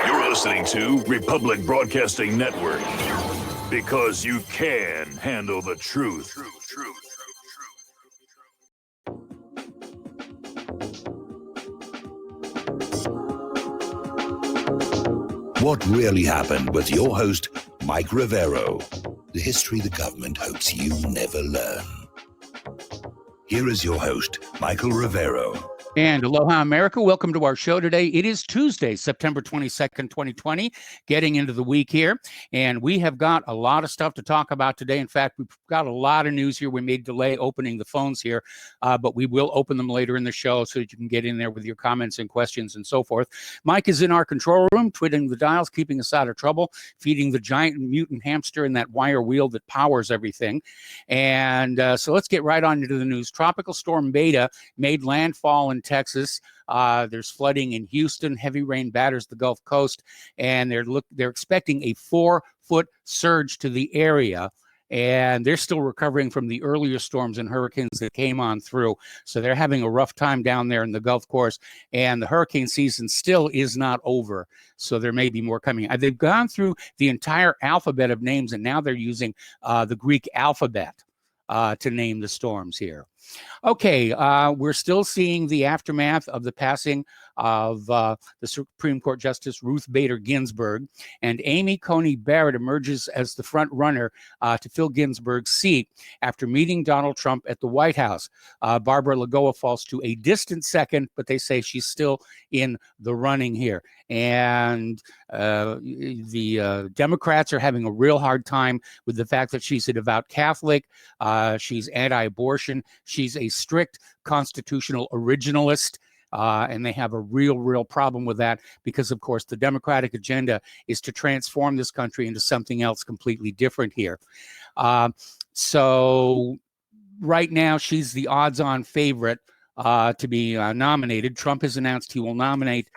You're listening to Republic Broadcasting Network because you can handle the truth. What really happened with your host, Mike Rivero. The history the government hopes you never learn. Here is your host, Michael Rivero. And aloha, America. Welcome to our show today. It is Tuesday, September 22nd, 2020, getting into the week here. And we have got a lot of stuff to talk about today. In fact, we've got a lot of news here. We may delay opening the phones here, but we will open them later in the show so that you can get in there with your comments and questions and so forth. Mike is in our control room, twiddling the dials, keeping us out of trouble, feeding the giant mutant hamster in that wire wheel that powers everything. And so let's get right on into the news. Tropical Storm Beta made landfall in Texas. There's flooding in Houston. Heavy rain batters the Gulf Coast, and they're expecting a 4-foot surge to the area. And they're still recovering from the earlier storms and hurricanes that came on through. So they're having a rough time down there in the Gulf course. And the hurricane season still is not over. So there may be more coming. They've gone through the entire alphabet of names, and now they're using the Greek alphabet to name the storms here. Okay, we're still seeing the aftermath of the passing of the Supreme Court Justice Ruth Bader Ginsburg, and Amy Coney Barrett emerges as the front runner to fill Ginsburg's seat after meeting Donald Trump at the White House. Barbara Lagoa falls to a distant second, but they say she's still in the running here. And the Democrats are having a real hard time with the fact that she's a devout Catholic. She's anti-abortion. She's a strict constitutional originalist. And they have a real problem with that because, of course, the Democratic agenda is to transform this country into something else completely different here. So right now, she's the odds-on favorite to be nominated. Trump has announced he will nominate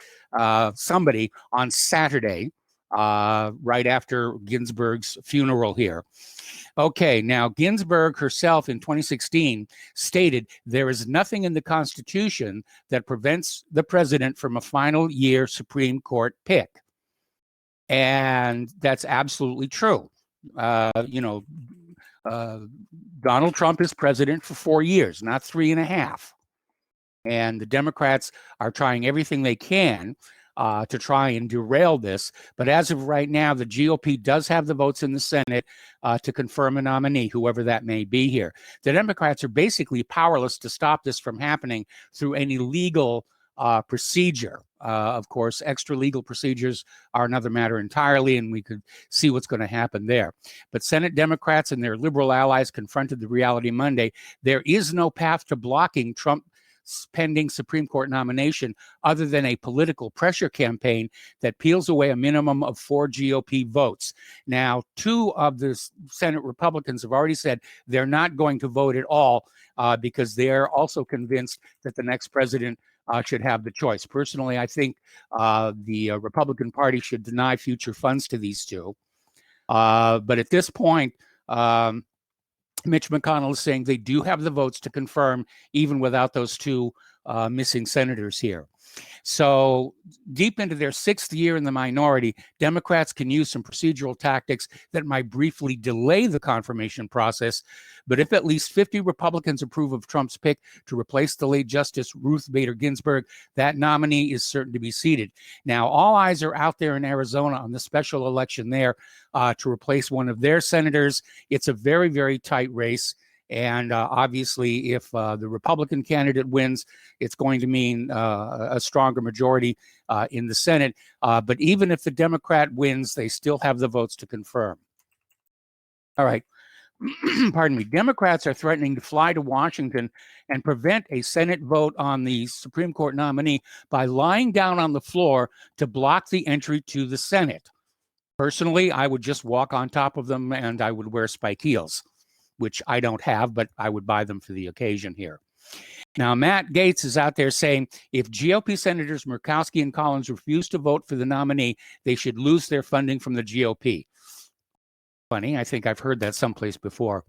somebody on Saturday, right after Ginsburg's funeral here. Okay, now Ginsburg herself in 2016 stated there is nothing in the Constitution that prevents the president from a final year Supreme Court pick. And that's absolutely true. Donald Trump is president for 4 years, not 3.5. And the Democrats are trying everything they can to try and derail this. But as of right now, the GOP does have the votes in the Senate to confirm a nominee, whoever that may be here. The Democrats are basically powerless to stop this from happening through any legal procedure. Of course, extra legal procedures are another matter entirely, and we could see what's going to happen there. But Senate Democrats and their liberal allies confronted the reality Monday. There is no path to blocking Trump's pending Supreme Court nomination other than a political pressure campaign that peels away a minimum of 4 GOP votes. Now, 2 of the Senate Republicans have already said they're not going to vote at all because they're also convinced that the next president should have the choice. Personally, I think the Republican Party should deny future funds to these 2. But at this point, Mitch McConnell is saying they do have the votes to confirm even without those 2 missing senators here. So deep into their 6th year in the minority, Democrats can use some procedural tactics that might briefly delay the confirmation process. But if at least 50 Republicans approve of Trump's pick to replace the late Justice Ruth Bader Ginsburg, that nominee is certain to be seated. Now, all eyes are out there in Arizona on the special election there to replace one of their senators. It's a very tight race. And obviously, if the Republican candidate wins, it's going to mean a stronger majority in the Senate. But even if the Democrat wins, they still have the votes to confirm. All right. Pardon me. Democrats are threatening to fly to Washington and prevent a Senate vote on the Supreme Court nominee by lying down on the floor to block the entry to the Senate. Personally, I would just walk on top of them and I would wear spike heels, which I don't have, but I would buy them for the occasion here. Now, Matt Gaetz is out there saying if GOP Senators Murkowski and Collins refuse to vote for the nominee, they should lose their funding from the GOP. Funny, I think I've heard that someplace before.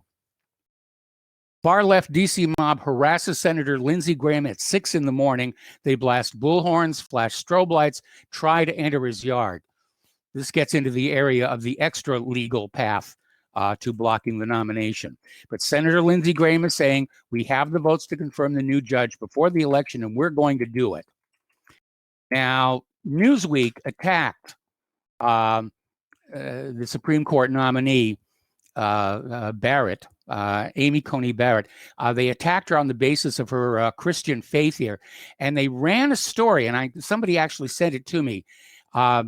Far-left DC mob harasses Senator Lindsey Graham at 6 in the morning. They blast bullhorns, flash strobe lights, try to enter his yard. This gets into the area of the extra legal path to blocking the nomination. But Senator Lindsey Graham is saying, we have the votes to confirm the new judge before the election, and we're going to do it. Now, Newsweek attacked the Supreme Court nominee, Barrett, Amy Coney Barrett. They attacked her on the basis of her Christian faith here, and they ran a story, and somebody actually sent it to me,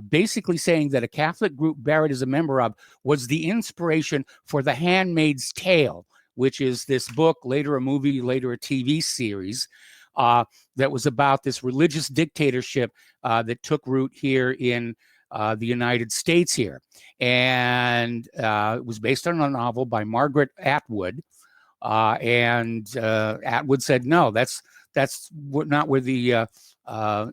basically saying that a Catholic group Barrett is a member of was the inspiration for The Handmaid's Tale, which is this book, later a movie, later a TV series, that was about this religious dictatorship that took root here in the United States here. And it was based on a novel by Margaret Atwood. And Atwood said, no, that's not where the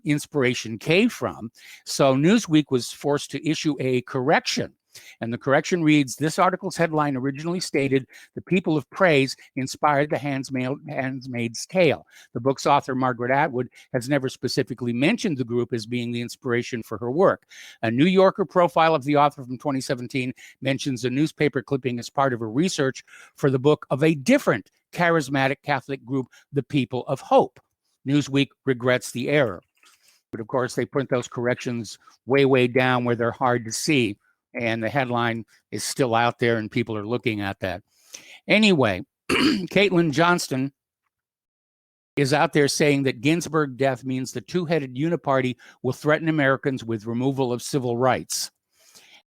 inspiration came from. So Newsweek was forced to issue a correction. And the correction reads, this article's headline originally stated, "The People of Praise inspired the Handmaid's Tale." The book's author, Margaret Atwood, has never specifically mentioned the group as being the inspiration for her work. A New Yorker profile of the author from 2017 mentions a newspaper clipping as part of her research for the book of a different charismatic Catholic group, the People of Hope. Newsweek regrets the error. But of course, they print those corrections way, way down where they're hard to see. And the headline is still out there and people are looking at that. Anyway, Caitlin Johnston is out there saying that Ginsburg death means the two-headed uniparty will threaten Americans with removal of civil rights.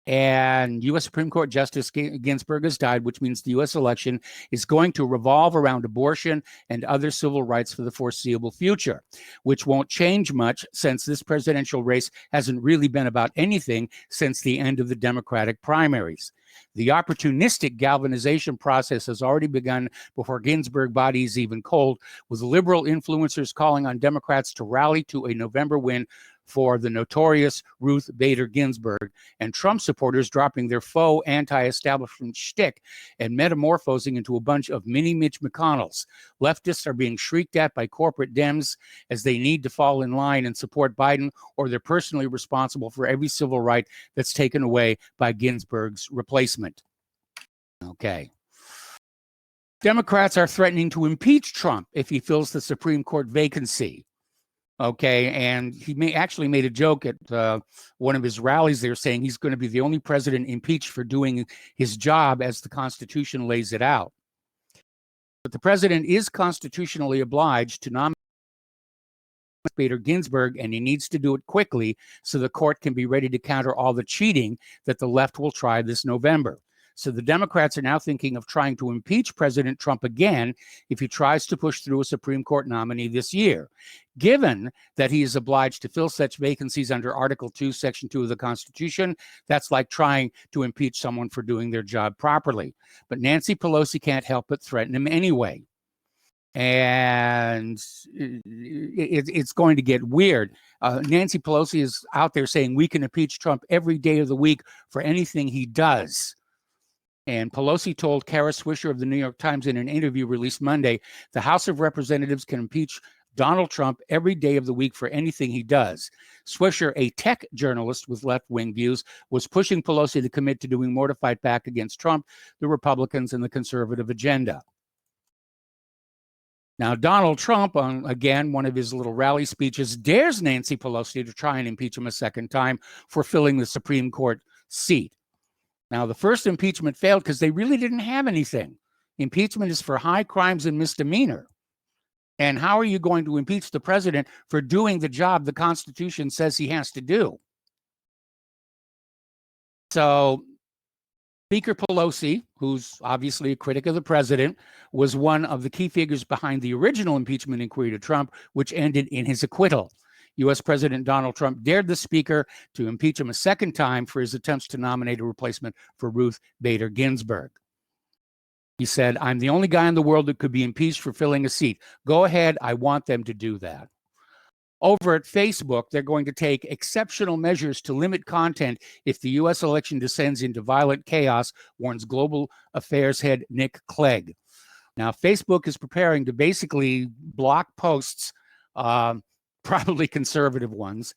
And U.S. Supreme Court Justice Ginsburg has died, which means the U.S. election is going to revolve around abortion and other civil rights for the foreseeable future, which won't change much since this presidential race hasn't really been about anything since the end of the Democratic primaries. The opportunistic galvanization process has already begun before Ginsburg's body is even cold, with liberal influencers calling on Democrats to rally to a November win for the notorious Ruth Bader Ginsburg, and Trump supporters dropping their faux anti-establishment shtick and metamorphosing into a bunch of mini Mitch McConnells. Leftists are being shrieked at by corporate Dems as they need to fall in line and support Biden, or they're personally responsible for every civil right that's taken away by Ginsburg's replacement. Okay. Democrats are threatening to impeach Trump if he fills the Supreme Court vacancy. Okay, and he actually made a joke at one of his rallies there saying he's going to be the only president impeached for doing his job as the Constitution lays it out. But the president is constitutionally obliged to nominate Bader Ginsburg, and he needs to do it quickly so the court can be ready to counter all the cheating that the left will try this November. So the Democrats are now thinking of trying to impeach President Trump again if he tries to push through a Supreme Court nominee this year. Given that he is obliged to fill such vacancies under Article 2, Section 2 of the Constitution, that's like trying to impeach someone for doing their job properly. But Nancy Pelosi can't help but threaten him anyway. And it's going to get weird. Nancy Pelosi is out there saying we can impeach Trump every day of the week for anything he does. And Pelosi told Kara Swisher of the New York Times in an interview released Monday, the House of Representatives can impeach Donald Trump every day of the week for anything he does. Swisher, a tech journalist with left-wing views, was pushing Pelosi to commit to doing more to fight back against Trump, the Republicans, and the conservative agenda. Now, Donald Trump, on, again, one of his little rally speeches, dares Nancy Pelosi to try and impeach him a second time for filling the Supreme Court seat. Now, the first impeachment failed because they really didn't have anything. Impeachment is for high crimes and misdemeanor. And how are you going to impeach the president for doing the job the Constitution says he has to do? So Speaker Pelosi, who's obviously a critic of the president, was one of the key figures behind the original impeachment inquiry to Trump, which ended in his acquittal. U.S. President Donald Trump dared the speaker to impeach him a second time for his attempts to nominate a replacement for Ruth Bader Ginsburg. He said, "I'm the only guy in the world that could be impeached for filling a seat. Go ahead, I want them to do that." Over at Facebook, they're going to take exceptional measures to limit content if the U.S. election descends into violent chaos, warns Global Affairs head Nick Clegg. Now, Facebook is preparing to basically block posts, probably conservative ones,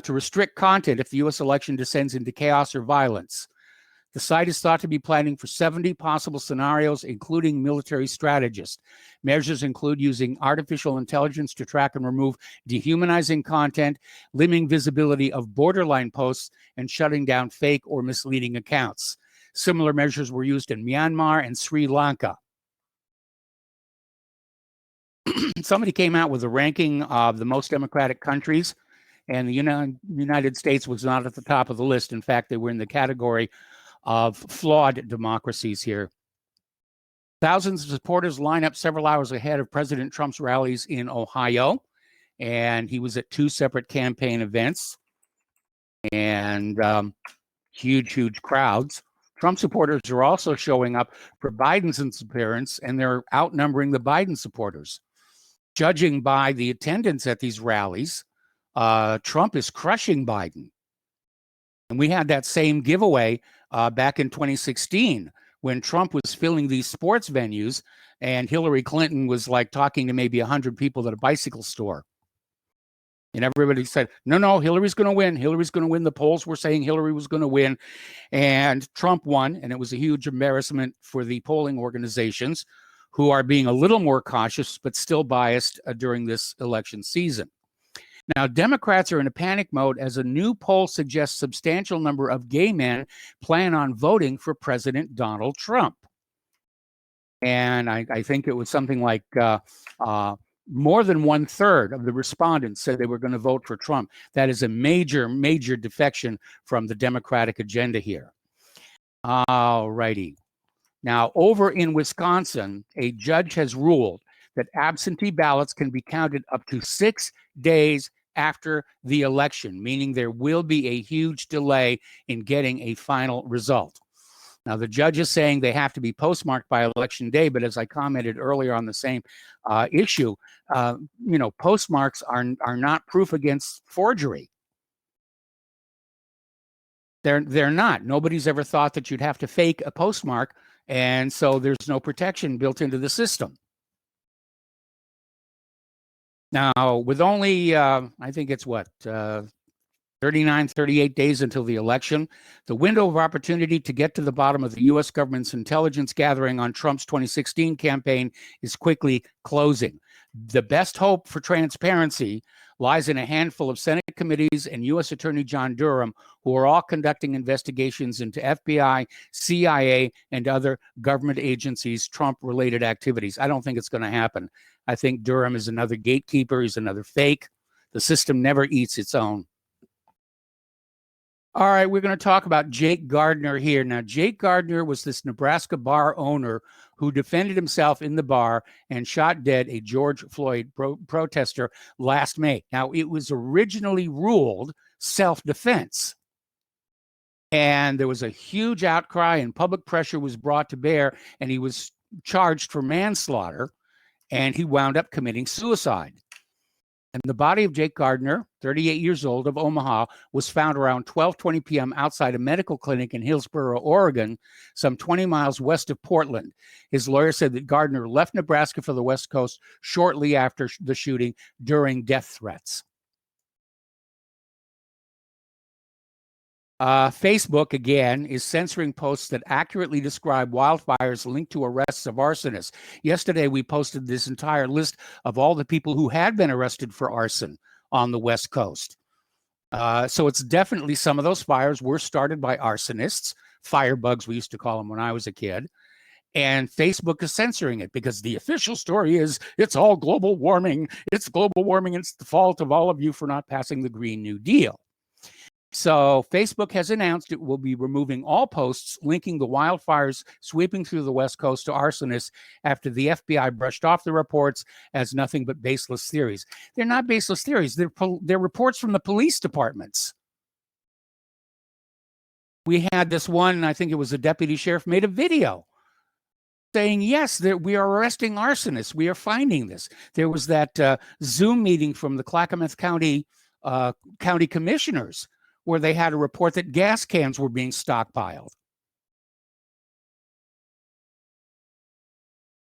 to restrict content if the U.S. election descends into chaos or violence. The site is thought to be planning for 70 possible scenarios, including military strategists. Measures include using artificial intelligence to track and remove dehumanizing content, limiting visibility of borderline posts, and shutting down fake or misleading accounts. Similar measures were used in Myanmar and Sri Lanka. Somebody came out with a ranking of the most democratic countries, and the United States was not at the top of the list. In fact, they were in the category of flawed democracies here. Thousands of supporters line up several hours ahead of President Trump's rallies in Ohio, and he was at two separate campaign events, and huge crowds. Trump supporters are also showing up for Biden's appearance, and they're outnumbering the Biden supporters. Judging by the attendance at these rallies, Trump is crushing Biden. And we had that same giveaway back in 2016 when Trump was filling these sports venues and Hillary Clinton was like talking to maybe 100 people at a bicycle store. And everybody said, no, Hillary's going to win. Hillary's going to win. The polls were saying Hillary was going to win. And Trump won. And it was a huge embarrassment for the polling organizations who are being a little more cautious, but still biased during this election season. Now, Democrats are in a panic mode as a new poll suggests a substantial number of gay men plan on voting for President Donald Trump. And I think it was something like more than 1/3 of the respondents said they were going to vote for Trump. That is a major defection from the Democratic agenda here. All righty. Now, over in Wisconsin, a judge has ruled that absentee ballots can be counted up to 6 days after the election, meaning there will be a huge delay in getting a final result. Now, the judge is saying they have to be postmarked by election day, but as I commented earlier on the same issue, postmarks are not proof against forgery. They're not. Nobody's ever thought that you'd have to fake a postmark, and so there's no protection built into the system. Now, with only, I think it's 39, 38 days until the election, the window of opportunity to get to the bottom of the U.S. government's intelligence gathering on Trump's 2016 campaign is quickly closing. The best hope for transparency lies in a handful of Senate committees and U.S. Attorney John Durham, who are all conducting investigations into FBI, CIA, and other government agencies' Trump-related activities. I don't think it's going to happen. I think Durham is another gatekeeper. He's another fake. The system never eats its own. All right, we're going to talk about Jake Gardner here. Now, Jake Gardner was this Nebraska bar owner who defended himself in the bar and shot dead a George Floyd protester last May. Now, it was originally ruled self-defense. And there was a huge outcry and public pressure was brought to bear, and he was charged for manslaughter, and he wound up committing suicide. And the body of Jake Gardner, 38 years old, of Omaha, was found around 12:20 p.m. outside a medical clinic in Hillsboro, Oregon, some 20 miles west of Portland. His lawyer said that Gardner left Nebraska for the West Coast shortly after the shooting during death threats. Facebook, again, is censoring posts that accurately describe wildfires linked to arrests of arsonists. Yesterday, we posted this entire list of all the people who had been arrested for arson on the West Coast. So it's definitely some of those fires were started by arsonists, firebugs we used to call them when I was a kid. And Facebook is censoring it because the official story is it's all global warming. It's global warming. It's the fault of all of you for not passing the Green New Deal. So Facebook has announced it will be removing all posts linking the wildfires sweeping through the West Coast to arsonists after the FBI brushed off the reports as nothing but baseless theories. They're not baseless theories. They're reports from the police departments. We had this one, I think it was a deputy sheriff, made a video saying, yes, we are arresting arsonists. We are finding this. There was that Zoom meeting from the Clackamas County county commissioners where they had a report that gas cans were being stockpiled.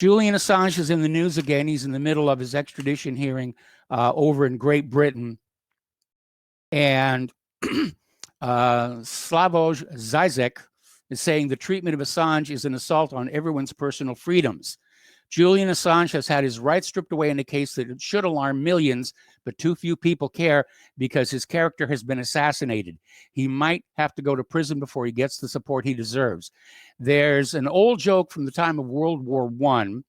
Julian Assange is in the news again. He's in the middle of his extradition hearing over in Great Britain. And Slavoj Zizek is saying the treatment of Assange is an assault on everyone's personal freedoms. Julian Assange has had his rights stripped away in a case that should alarm millions, but too few people care because his character has been assassinated. He might have to go to prison before he gets the support he deserves. There's an old joke from the time of World War I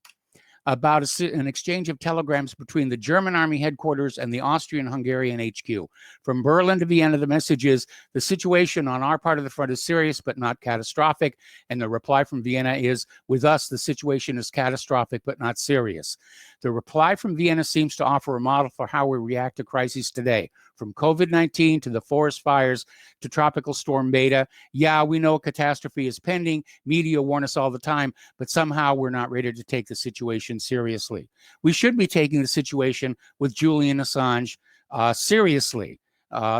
about an exchange of telegrams between the German army headquarters and the Austrian-Hungarian HQ. From Berlin to Vienna, the message is, the situation on our part of the front is serious but not catastrophic. And the reply from Vienna is, with us, the situation is catastrophic but not serious. The reply from Vienna seems to offer a model for how we react to crises today. From COVID-19 to the forest fires to Tropical Storm Beta. Yeah, we know a catastrophe is pending. Media warn us all the time, but somehow we're not ready to take the situation seriously. We should be taking the situation with Julian Assange seriously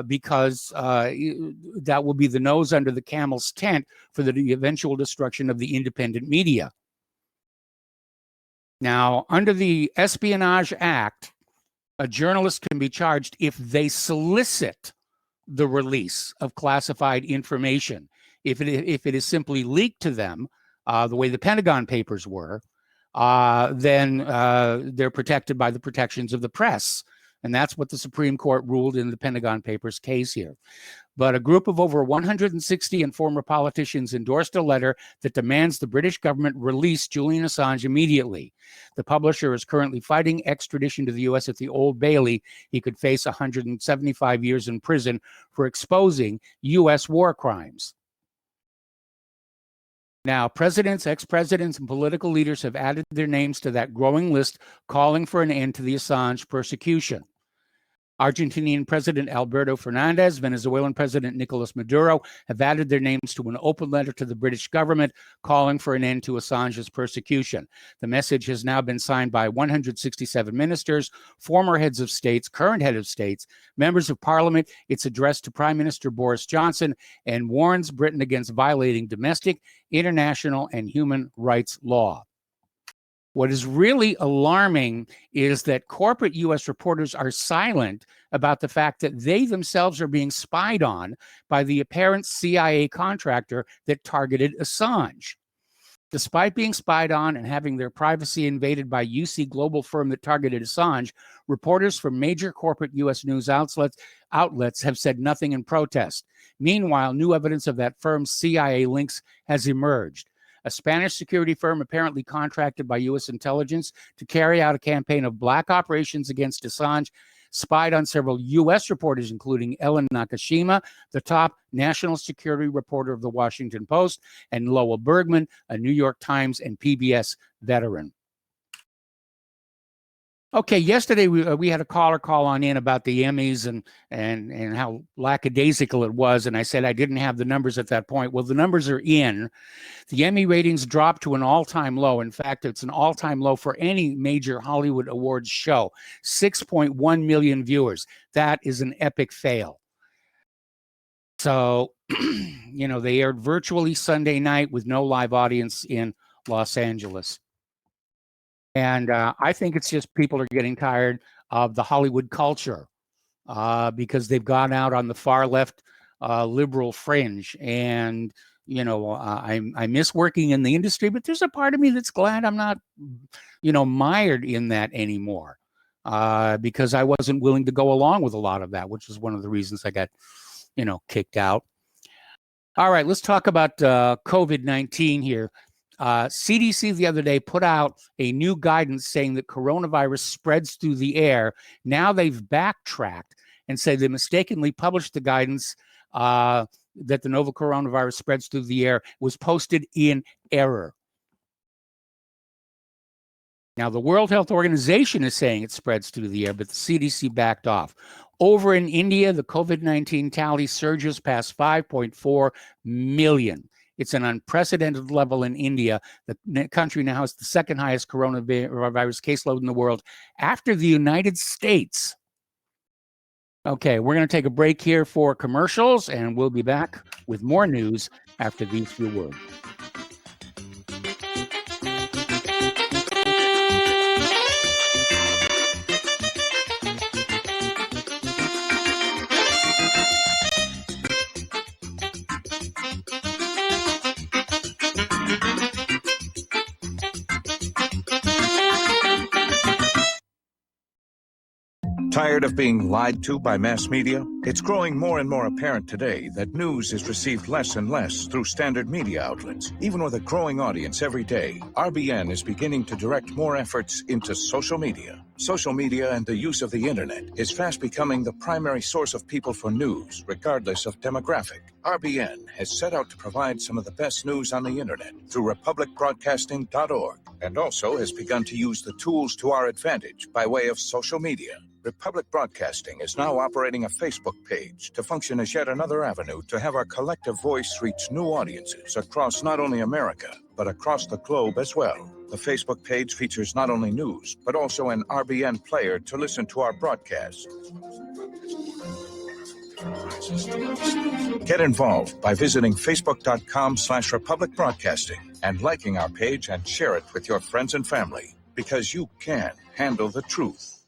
because that will be the nose under the camel's tent for the eventual destruction of the independent media. Now, under the Espionage Act, a journalist can be charged if they solicit the release of classified information. If it is simply leaked to them, the way the Pentagon Papers were, then they're protected by the protections of the press. And that's what the Supreme Court ruled in the Pentagon Papers case here. But a group of over 160 and former politicians endorsed a letter that demands the British government release Julian Assange immediately. The publisher is currently fighting extradition to the U.S. at the Old Bailey. He could face 175 years in prison for exposing U.S. war crimes. Now, presidents, ex-presidents, and political leaders have added their names to that growing list calling for an end to the Assange persecution. Argentinian President Alberto Fernandez, Venezuelan President Nicolas Maduro have added their names to an open letter to the British government calling for an end to Assange's persecution. The message has now been signed by 167 ministers, former heads of states, current head of states, members of parliament. It's addressed to Prime Minister Boris Johnson and warns Britain against violating domestic, international, and human rights law. What is really alarming is that corporate U.S. reporters are silent about the fact that they themselves are being spied on by the apparent CIA contractor that targeted Assange. Despite being spied on and having their privacy invaded by UC Global firm that targeted Assange, reporters from major corporate U.S. news outlets have said nothing in protest. Meanwhile, new evidence of that firm's CIA links has emerged. A Spanish security firm apparently contracted by U.S. intelligence to carry out a campaign of black operations against Assange spied on several U.S. reporters, including Ellen Nakashima, the top national security reporter of the Washington Post, and Lowell Bergman, a New York Times and PBS veteran. Okay, yesterday we had a caller call on in about the Emmys and how lackadaisical it was, and I said I didn't have the numbers at that point. Well, the numbers are in. The Emmy ratings dropped to an all-time low. In fact, it's an all-time low for any major Hollywood awards show. 6.1 million viewers. That is an epic fail. So, you know, they aired virtually Sunday night with no live audience in Los Angeles. And I think it's just people are getting tired of the Hollywood culture because they've gone out on the far left liberal fringe. And, you know, I miss working in the industry, but there's a part of me that's glad I'm not, you know, mired in that anymore because I wasn't willing to go along with a lot of that, which is one of the reasons I got, you know, kicked out. All right, let's talk about COVID-19 here. CDC the other day put out a new guidance saying that coronavirus spreads through the air. Now they've backtracked and say they mistakenly published the guidance that the novel coronavirus spreads through the air was posted in error. Now, the World Health Organization is saying it spreads through the air, but the CDC backed off. Over in India, the COVID-19 tally surges past 5.4 million. It's an unprecedented level in India. The country now has the second highest coronavirus caseload in the world after the United States. Okay, we're going to take a break here for commercials, and we'll be back with more news after these few words. Tired of being lied to by mass media? It's growing more and more apparent today that news is received less and less through standard media outlets. Even with a growing audience every day, RBN is beginning to direct more efforts into social media. Social media and the use of the internet is fast becoming the primary source of people for news, regardless of demographic. RBN has set out to provide some of the best news on the internet through republicbroadcasting.org, and also has begun to use the tools to our advantage by way of social media. Republic Broadcasting is now operating a Facebook page to function as yet another avenue to have our collective voice reach new audiences across not only America, but across the globe as well. The Facebook page features not only news, but also an RBN player to listen to our broadcasts. Get involved by visiting facebook.com/Republic Broadcasting and liking our page and share it with your friends and family, because you can handle the truth.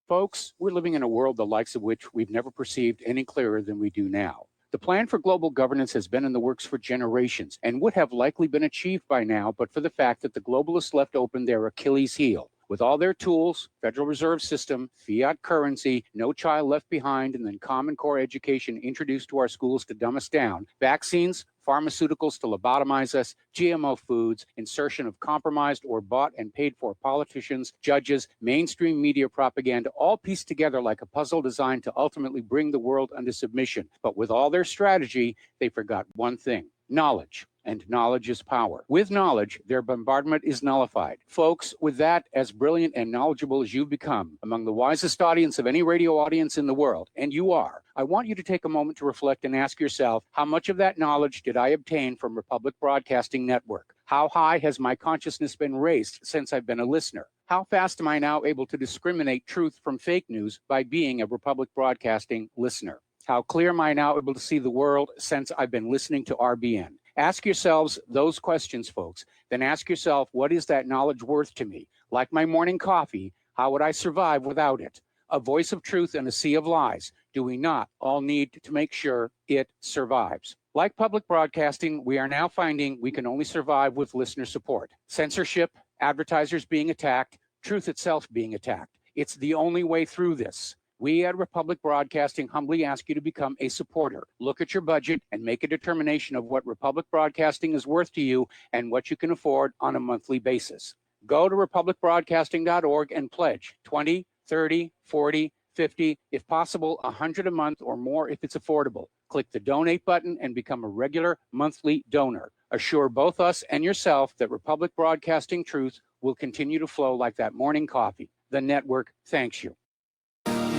Folks, we're living in a world the likes of which we've never perceived any clearer than we do now. The plan for global governance has been in the works for generations and would have likely been achieved by now, but for the fact that the globalists left open their Achilles heel. With all their tools, Federal Reserve System, fiat currency, no child left behind, and then Common Core education introduced to our schools to dumb us down, vaccines, pharmaceuticals to lobotomize us, GMO foods, insertion of compromised or bought and paid for politicians, judges, mainstream media propaganda, all pieced together like a puzzle designed to ultimately bring the world under submission. But with all their strategy, they forgot one thing: knowledge. And knowledge is power. With knowledge, their bombardment is nullified. Folks, with that, as brilliant and knowledgeable as you've become, among the wisest audience of any radio audience in the world, and you are, I want you to take a moment to reflect and ask yourself, how much of that knowledge did I obtain from Republic Broadcasting Network? How high has my consciousness been raised since I've been a listener? How fast am I now able to discriminate truth from fake news by being a Republic Broadcasting listener? How clear am I now able to see the world since I've been listening to RBN? Ask yourselves those questions, folks. Then ask yourself, what is that knowledge worth to me? Like my morning coffee, how would I survive without it? A voice of truth in a sea of lies. Do we not all need to make sure it survives? Like public broadcasting, we are now finding we can only survive with listener support. Censorship, advertisers being attacked, truth itself being attacked. It's the only way through this. We at Republic Broadcasting humbly ask you to become a supporter. Look at your budget and make a determination of what Republic Broadcasting is worth to you and what you can afford on a monthly basis. Go to republicbroadcasting.org and pledge 20, 30, 40, 50, if possible, 100 a month or more if it's affordable. Click the donate button and become a regular monthly donor. Assure both us and yourself that Republic Broadcasting truth will continue to flow like that morning coffee. The network thanks you.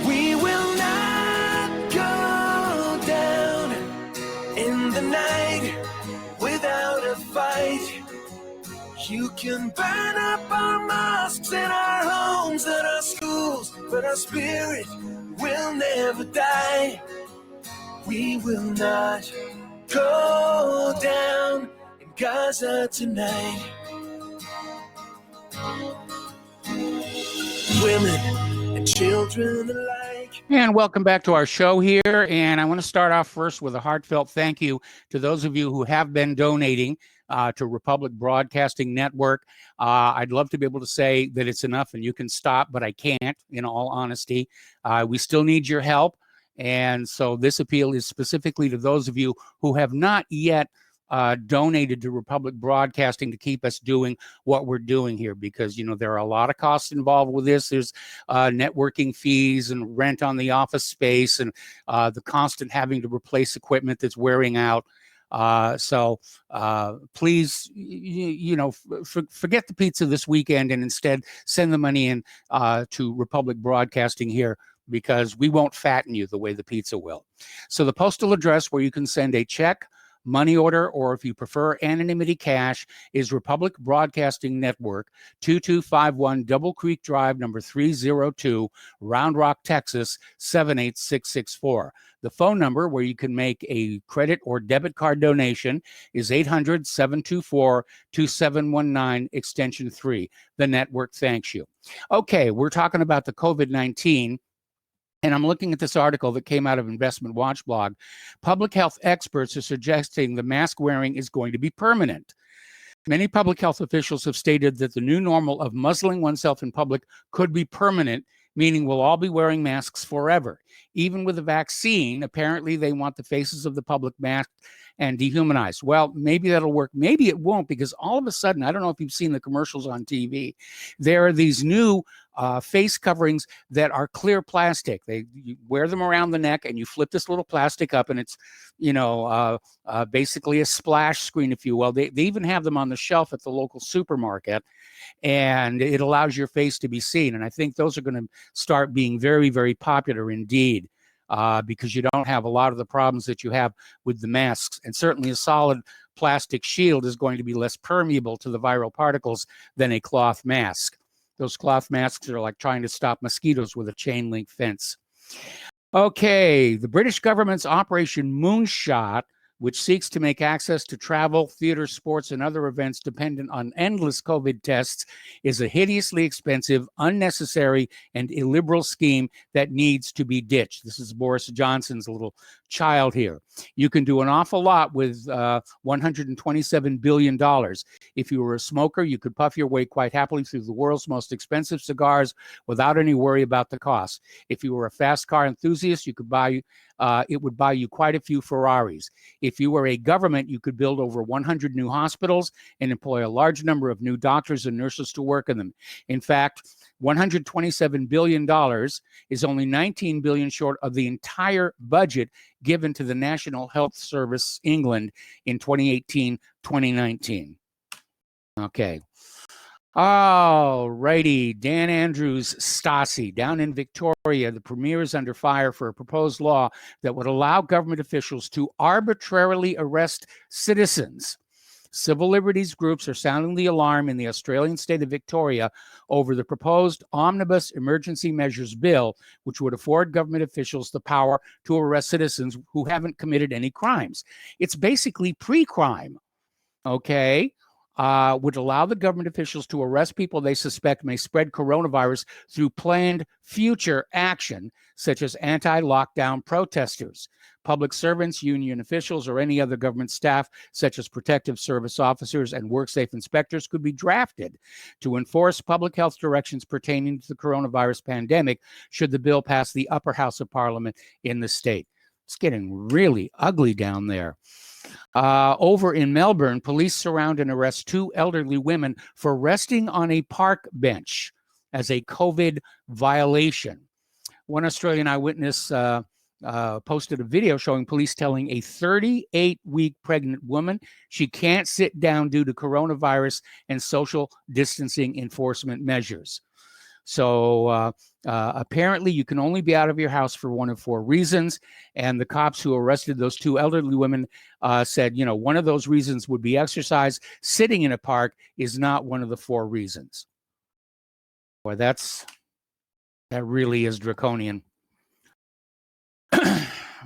We will not go down in the night without a fight. You can burn up our mosques and our homes and our schools, but our spirit will never die. We will not go down in Gaza tonight. Women and children alike. And welcome back to our show here. And I want to start off first with a heartfelt thank you to those of you who have been donating to Republic Broadcasting Network. I'd love to be able to say that it's enough and you can stop, but I can't, in all honesty. We still need your help. And so this appeal is specifically to those of you who have not yet donated to Republic Broadcasting to keep us doing what we're doing here, because, you know, there are a lot of costs involved with this. There's networking fees and rent on the office space and the constant having to replace equipment that's wearing out. So please, forget the pizza this weekend and instead send the money in to Republic Broadcasting here, because we won't fatten you the way the pizza will. So the postal address where you can send a check, money order, or if you prefer anonymity cash, is Republic Broadcasting Network, 2251 Double Creek Drive, number 302, Round Rock, Texas, 78664. The phone number where you can make a credit or debit card donation is 800-724-2719, extension 3. The network thanks you. Okay, we're talking about the COVID-19. And I'm looking at this article that came out of Investment Watch blog. Public health experts are suggesting the mask wearing is going to be permanent. Many public health officials have stated that the new normal of muzzling oneself in public could be permanent, meaning we'll all be wearing masks forever. Even with the vaccine, apparently they want the faces of the public masked and dehumanized. Well, maybe that'll work. Maybe it won't, because all of a sudden, I don't know if you've seen the commercials on TV, there are these new face coverings that are clear plastic. You wear them around the neck and you flip this little plastic up, and it's, basically a splash screen, if you will. They even have them on the shelf at the local supermarket, and it allows your face to be seen. And I think those are going to start being very, very popular indeed, because you don't have a lot of the problems that you have with the masks. And certainly a solid plastic shield is going to be less permeable to the viral particles than a cloth mask. Those cloth masks are like trying to stop mosquitoes with a chain link fence. Okay, the British government's Operation Moonshot, which seeks to make access to travel, theater, sports, and other events dependent on endless COVID tests, is a hideously expensive, unnecessary, and illiberal scheme that needs to be ditched. This is Boris Johnson's little child here. You can do an awful lot with $127 billion. If you were a smoker, you could puff your way quite happily through the world's most expensive cigars without any worry about the cost. If you were a fast car enthusiast, you could it would buy you quite a few Ferraris. If you were a government, you could build over 100 new hospitals and employ a large number of new doctors and nurses to work in them. In fact, $127 billion is only $19 billion short of the entire budget given to the National Health Service England in 2018-2019. Okay. All righty. Dan Andrews Stasi down in Victoria. The Premier is under fire for a proposed law that would allow government officials to arbitrarily arrest citizens. Civil liberties groups are sounding the alarm in the Australian state of Victoria over the proposed Omnibus Emergency Measures Bill, which would afford government officials the power to arrest citizens who haven't committed any crimes. It's basically pre-crime, okay? Would allow the government officials to arrest people they suspect may spread coronavirus through planned future action, such as anti-lockdown protesters. Public servants, union officials, or any other government staff, such as protective service officers and WorkSafe inspectors, could be drafted to enforce public health directions pertaining to the coronavirus pandemic should the bill pass the upper house of Parliament in the state. It's getting really ugly down there. Over in Melbourne, police surround and arrest two elderly women for resting on a park bench as a COVID violation. One Australian eyewitness posted a video showing police telling a 38-week pregnant woman she can't sit down due to coronavirus and social distancing enforcement measures. So apparently you can only be out of your house for one of four reasons. And the cops who arrested those two elderly women said, one of those reasons would be exercise. Sitting in a park is not one of the four reasons. Boy, that really is draconian.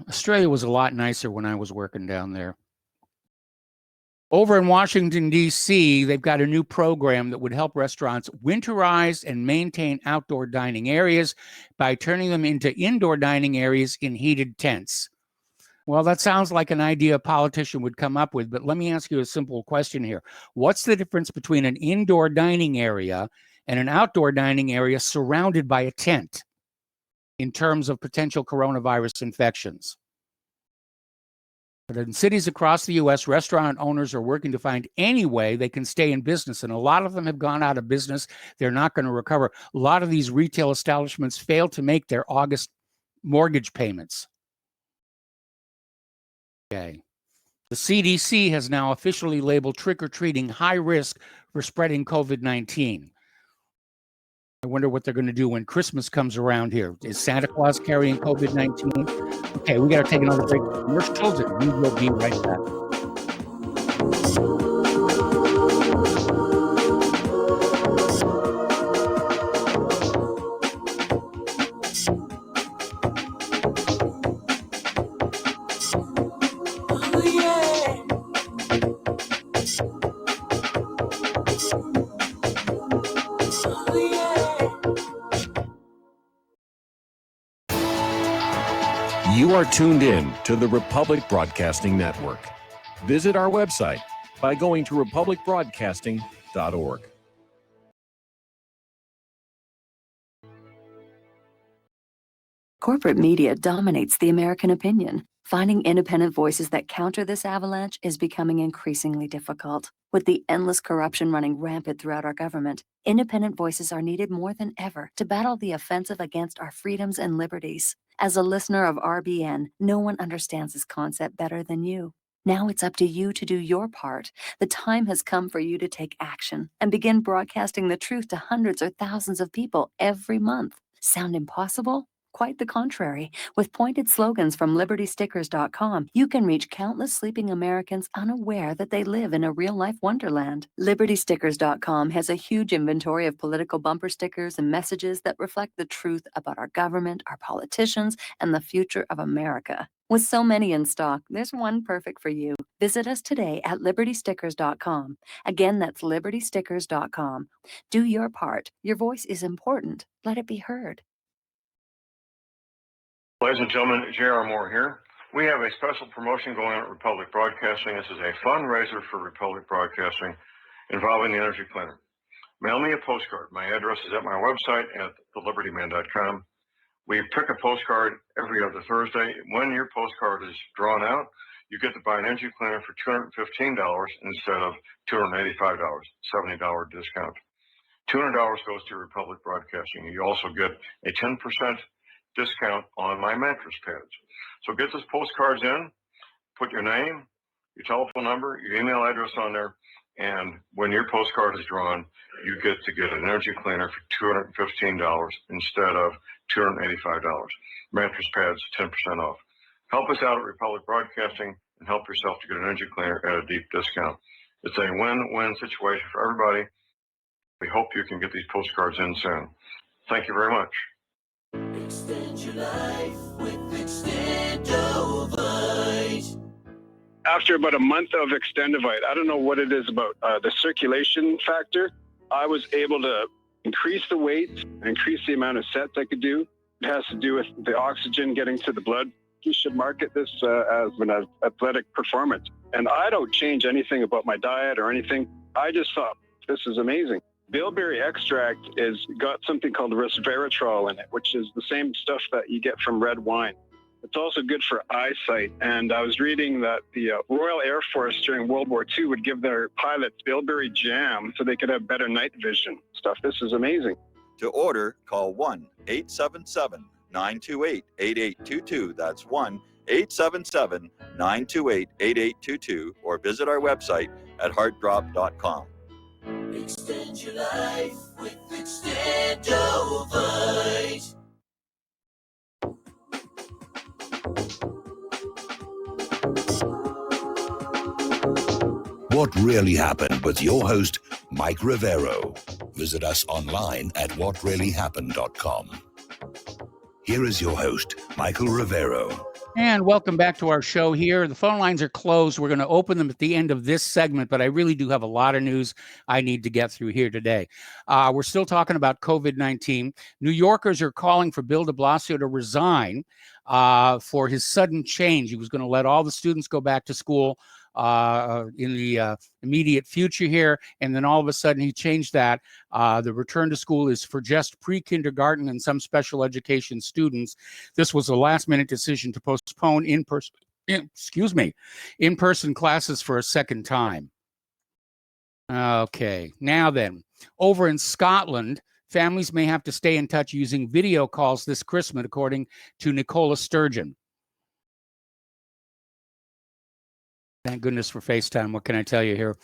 Australia was a lot nicer when I was working down there. Over in Washington, D.C., they've got a new program that would help restaurants winterize and maintain outdoor dining areas by turning them into indoor dining areas in heated tents. Well, that sounds like an idea a politician would come up with, but let me ask you a simple question here. What's the difference between an indoor dining area and an outdoor dining area surrounded by a tent in terms of potential coronavirus infections? But in cities across the U.S., restaurant owners are working to find any way they can stay in business, and a lot of them have gone out of business. They're not going to recover. A lot of these retail establishments failed to make their August mortgage payments. Okay. The CDC has now officially labeled trick-or-treating high risk for spreading COVID-19. I wonder what they're going to do when Christmas comes around here. Is Santa Claus carrying COVID-19? Okay, we got to take another break. Commercials, and we will be right back. You are tuned in to the Republic Broadcasting Network. Visit our website by going to republicbroadcasting.org. Corporate media dominates the American opinion. Finding independent voices that counter this avalanche is becoming increasingly difficult. With the endless corruption running rampant throughout our government, independent voices are needed more than ever to battle the offensive against our freedoms and liberties. As a listener of RBN, no one understands this concept better than you. Now it's up to you to do your part. The time has come for you to take action and begin broadcasting the truth to hundreds or thousands of people every month. Sound impossible? Quite the contrary. With pointed slogans from LibertyStickers.com, you can reach countless sleeping Americans unaware that they live in a real-life wonderland. LibertyStickers.com has a huge inventory of political bumper stickers and messages that reflect the truth about our government, our politicians, and the future of America. With so many in stock, there's one perfect for you. Visit us today at LibertyStickers.com. Again, that's LibertyStickers.com. Do your part. Your voice is important. Let it be heard. Ladies and gentlemen, J.R. Moore here. We have a special promotion going on at Republic Broadcasting. This is a fundraiser for Republic Broadcasting involving the Energy Cleaner. Mail me a postcard. My address is at my website at thelibertyman.com. We pick a postcard every other Thursday. When your postcard is drawn out, you get to buy an Energy Cleaner for $215 instead of $285, $70 discount. $200 goes to Republic Broadcasting. You also get a 10% discount on my mattress pads. So get those postcards in, put your name, your telephone number, your email address on there, and when your postcard is drawn, you get to get an Energy Cleaner for $215 instead of $285. Mattress pads, 10% off. Help us out at Republic Broadcasting and help yourself to get an Energy Cleaner at a deep discount. It's a win-win situation for everybody. We hope you can get these postcards in soon. Thank you very much. Extend your life with Extendovite. After about a month of Extendovite, I don't know what it is about the circulation factor. I was able to increase the weight, increase the amount of sets I could do. It has to do with the oxygen getting to the blood. You should market this as an athletic performance. And I don't change anything about my diet or anything. I just thought, this is amazing. Bilberry extract is got something called resveratrol in it, which is the same stuff that you get from red wine. It's also good for eyesight. And I was reading that the Royal Air Force during World War II would give their pilots bilberry jam so they could have better night vision stuff. This is amazing. To order, call 1-877-928-8822. That's 1-877-928-8822, or visit our website at heartdrop.com. Extend your life with Extendovite. What Really Happened with your host, Mike Rivero. Visit us online at whatreallyhappened.com. Here is your host, Michael Rivero. And welcome back to our show here. The phone lines are closed. We're going to open them at the end of this segment, but I really do have a lot of news I need to get through here today. We're still talking about COVID-19. New Yorkers are calling for Bill de Blasio to resign for his sudden change. He was going to let all the students go back to school in the immediate future here, and then all of a sudden he changed that. The return to school is for just pre-kindergarten and some special education students. This was a last-minute decision to postpone in-person classes for a second time. Okay, now then, over in Scotland, families may have to stay in touch using video calls this Christmas, according to Nicola Sturgeon. Thank goodness for FaceTime. What can I tell you here?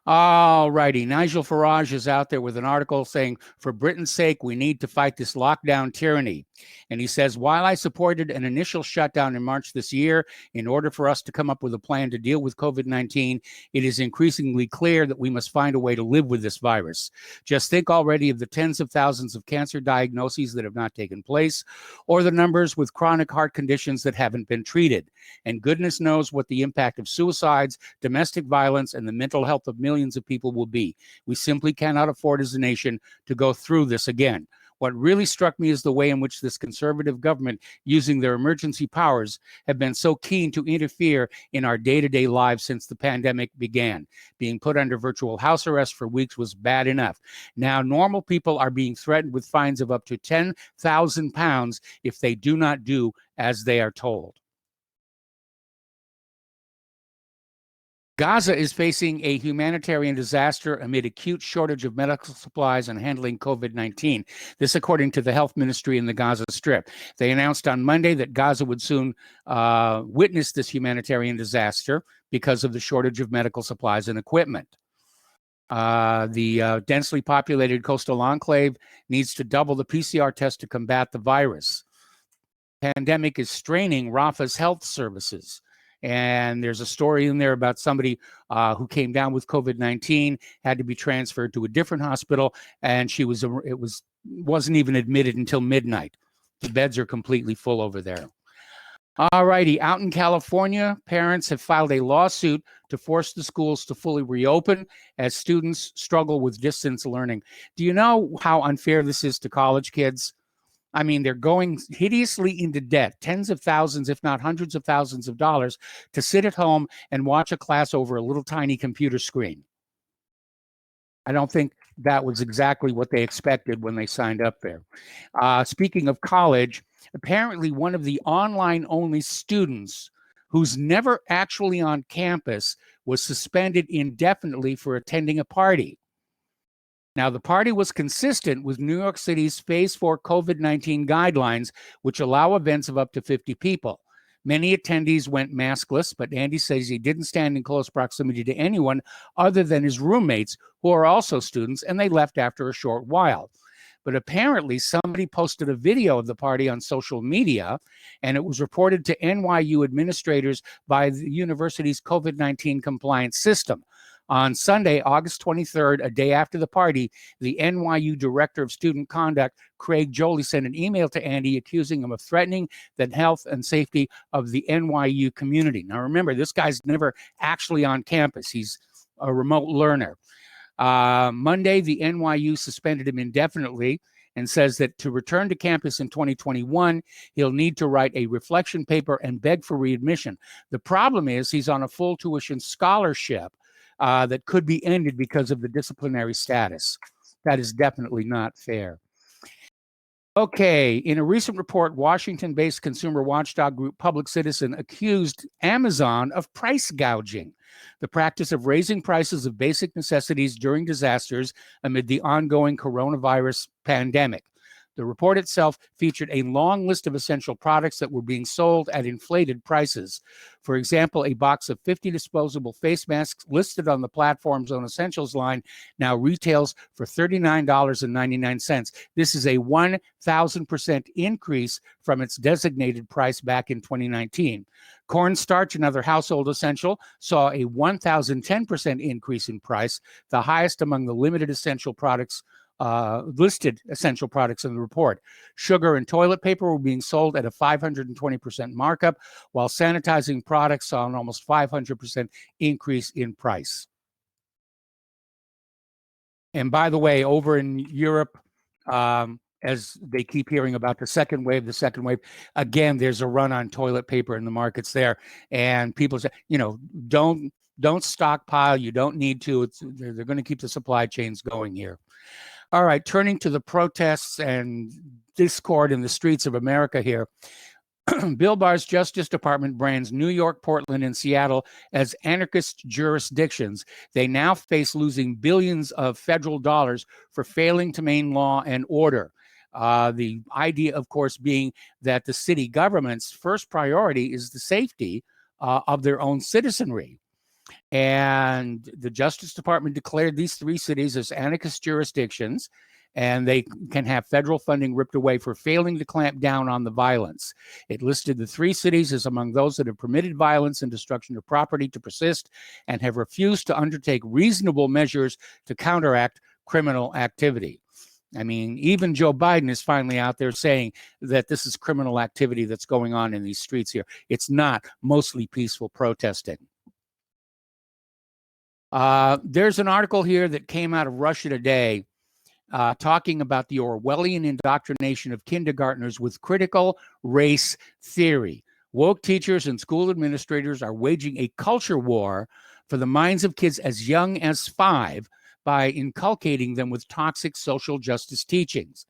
All righty. Nigel Farage is out there with an article saying, for Britain's sake, we need to fight this lockdown tyranny. And he says, while I supported an initial shutdown in March this year, in order for us to come up with a plan to deal with COVID-19, it is increasingly clear that we must find a way to live with this virus. Just think already of the tens of thousands of cancer diagnoses that have not taken place, or the numbers with chronic heart conditions that haven't been treated. And goodness knows what the impact of suicides, domestic violence, and the mental health of millions of people will be. We simply cannot afford as a nation to go through this again. What really struck me is the way in which this conservative government, using their emergency powers, have been so keen to interfere in our day-to-day lives since the pandemic began. Being put under virtual house arrest for weeks was bad enough. Now, normal people are being threatened with fines of up to £10,000 if they do not do as they are told. Gaza is facing a humanitarian disaster amid acute shortage of medical supplies and handling COVID-19. This, according to the health ministry in the Gaza Strip. They announced on Monday that Gaza would soon witness this humanitarian disaster because of the shortage of medical supplies and equipment. The densely populated coastal enclave needs to double the PCR test to combat the virus. The pandemic is straining Rafah's health services. And there's a story in there about somebody who came down with COVID-19, had to be transferred to a different hospital, and wasn't even admitted until midnight. The beds are completely full over there. All righty, out in California, parents have filed a lawsuit to force the schools to fully reopen as students struggle with distance learning. Do you know how unfair this is to college kids? I mean, they're going hideously into debt, tens of thousands, if not hundreds of thousands of dollars, to sit at home and watch a class over a little tiny computer screen. I don't think that was exactly what they expected when they signed up there. Speaking of college, apparently one of the online-only students who's never actually on campus was suspended indefinitely for attending a party. Now, the party was consistent with New York City's Phase 4 COVID-19 guidelines, which allow events of up to 50 people. Many attendees went maskless, but Andy says he didn't stand in close proximity to anyone other than his roommates, who are also students, and they left after a short while. But apparently somebody posted a video of the party on social media, and it was reported to NYU administrators by the university's COVID-19 compliance system. On Sunday, August 23rd, a day after the party, the NYU Director of Student Conduct, Craig Jolie, sent an email to Andy accusing him of threatening the health and safety of the NYU community. Now, remember, this guy's never actually on campus. He's a remote learner. Monday, the NYU suspended him indefinitely and says that to return to campus in 2021, he'll need to write a reflection paper and beg for readmission. The problem is he's on a full tuition scholarship that could be ended because of the disciplinary status. That is definitely not fair. Okay, in a recent report, Washington-based consumer watchdog group Public Citizen accused Amazon of price gouging, the practice of raising prices of basic necessities during disasters amid the ongoing coronavirus pandemic. The report itself featured a long list of essential products that were being sold at inflated prices. For example, a box of 50 disposable face masks listed on the platform's own Essentials line now retails for $39.99. This is a 1,000% increase from its designated price back in 2019. Cornstarch, another household essential, saw a 1,010% increase in price, the highest among the limited essential products listed essential products in the report. Sugar and toilet paper were being sold at a 520% markup, while sanitizing products saw an almost 500% increase in price. And by the way, over in Europe, as they keep hearing about the second wave, again, there's a run on toilet paper in the markets there. And people say, you know, don't stockpile. You don't need to. They're going to keep the supply chains going here. All right, turning to the protests and discord in the streets of America here. Bill Barr's Justice Department brands New York, Portland, and Seattle as anarchist jurisdictions. They now face losing billions of federal dollars for failing to maintain law and order. The idea, of course, being that the city government's first priority is the safety of their own citizenry. And the Justice Department declared these three cities as anarchist jurisdictions, and they can have federal funding ripped away for failing to clamp down on the violence. It listed the three cities as among those that have permitted violence and destruction of property to persist and have refused to undertake reasonable measures to counteract criminal activity. I mean, even Joe Biden is finally out there saying that this is criminal activity that's going on in these streets here. It's not mostly peaceful protesting. There's an article here that came out of Russia Today talking about the Orwellian indoctrination of kindergartners with critical race theory. Woke teachers and school administrators are waging a culture war for the minds of kids as young as 5 by inculcating them with toxic social justice teachings.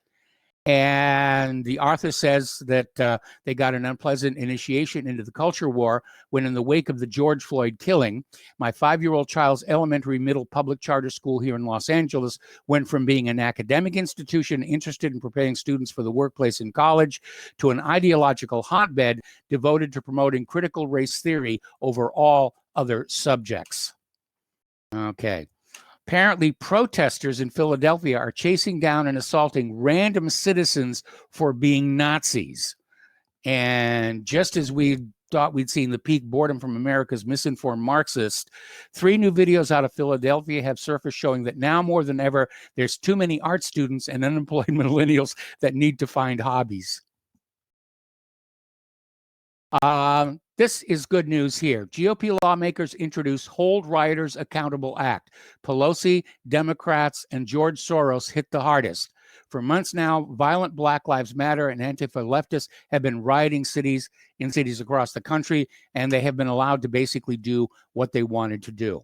And the author says that they got an unpleasant initiation into the culture war when, in the wake of the George Floyd killing, my 5-year-old child's elementary middle public charter school here in Los Angeles went from being an academic institution interested in preparing students for the workplace and college to an ideological hotbed devoted to promoting critical race theory over all other subjects. Okay. Apparently, protesters in Philadelphia are chasing down and assaulting random citizens for being Nazis. And just as we thought we'd seen the peak boredom from America's misinformed Marxists, 3 new videos out of Philadelphia have surfaced showing that now more than ever, there's too many art students and unemployed millennials that need to find hobbies. This is good news here. GOP lawmakers introduce Hold Rioters Accountable Act. Pelosi, Democrats, and George Soros hit the hardest. For months now, violent Black Lives Matter and Antifa leftists have been rioting in cities across the country, and they have been allowed to basically do what they wanted to do.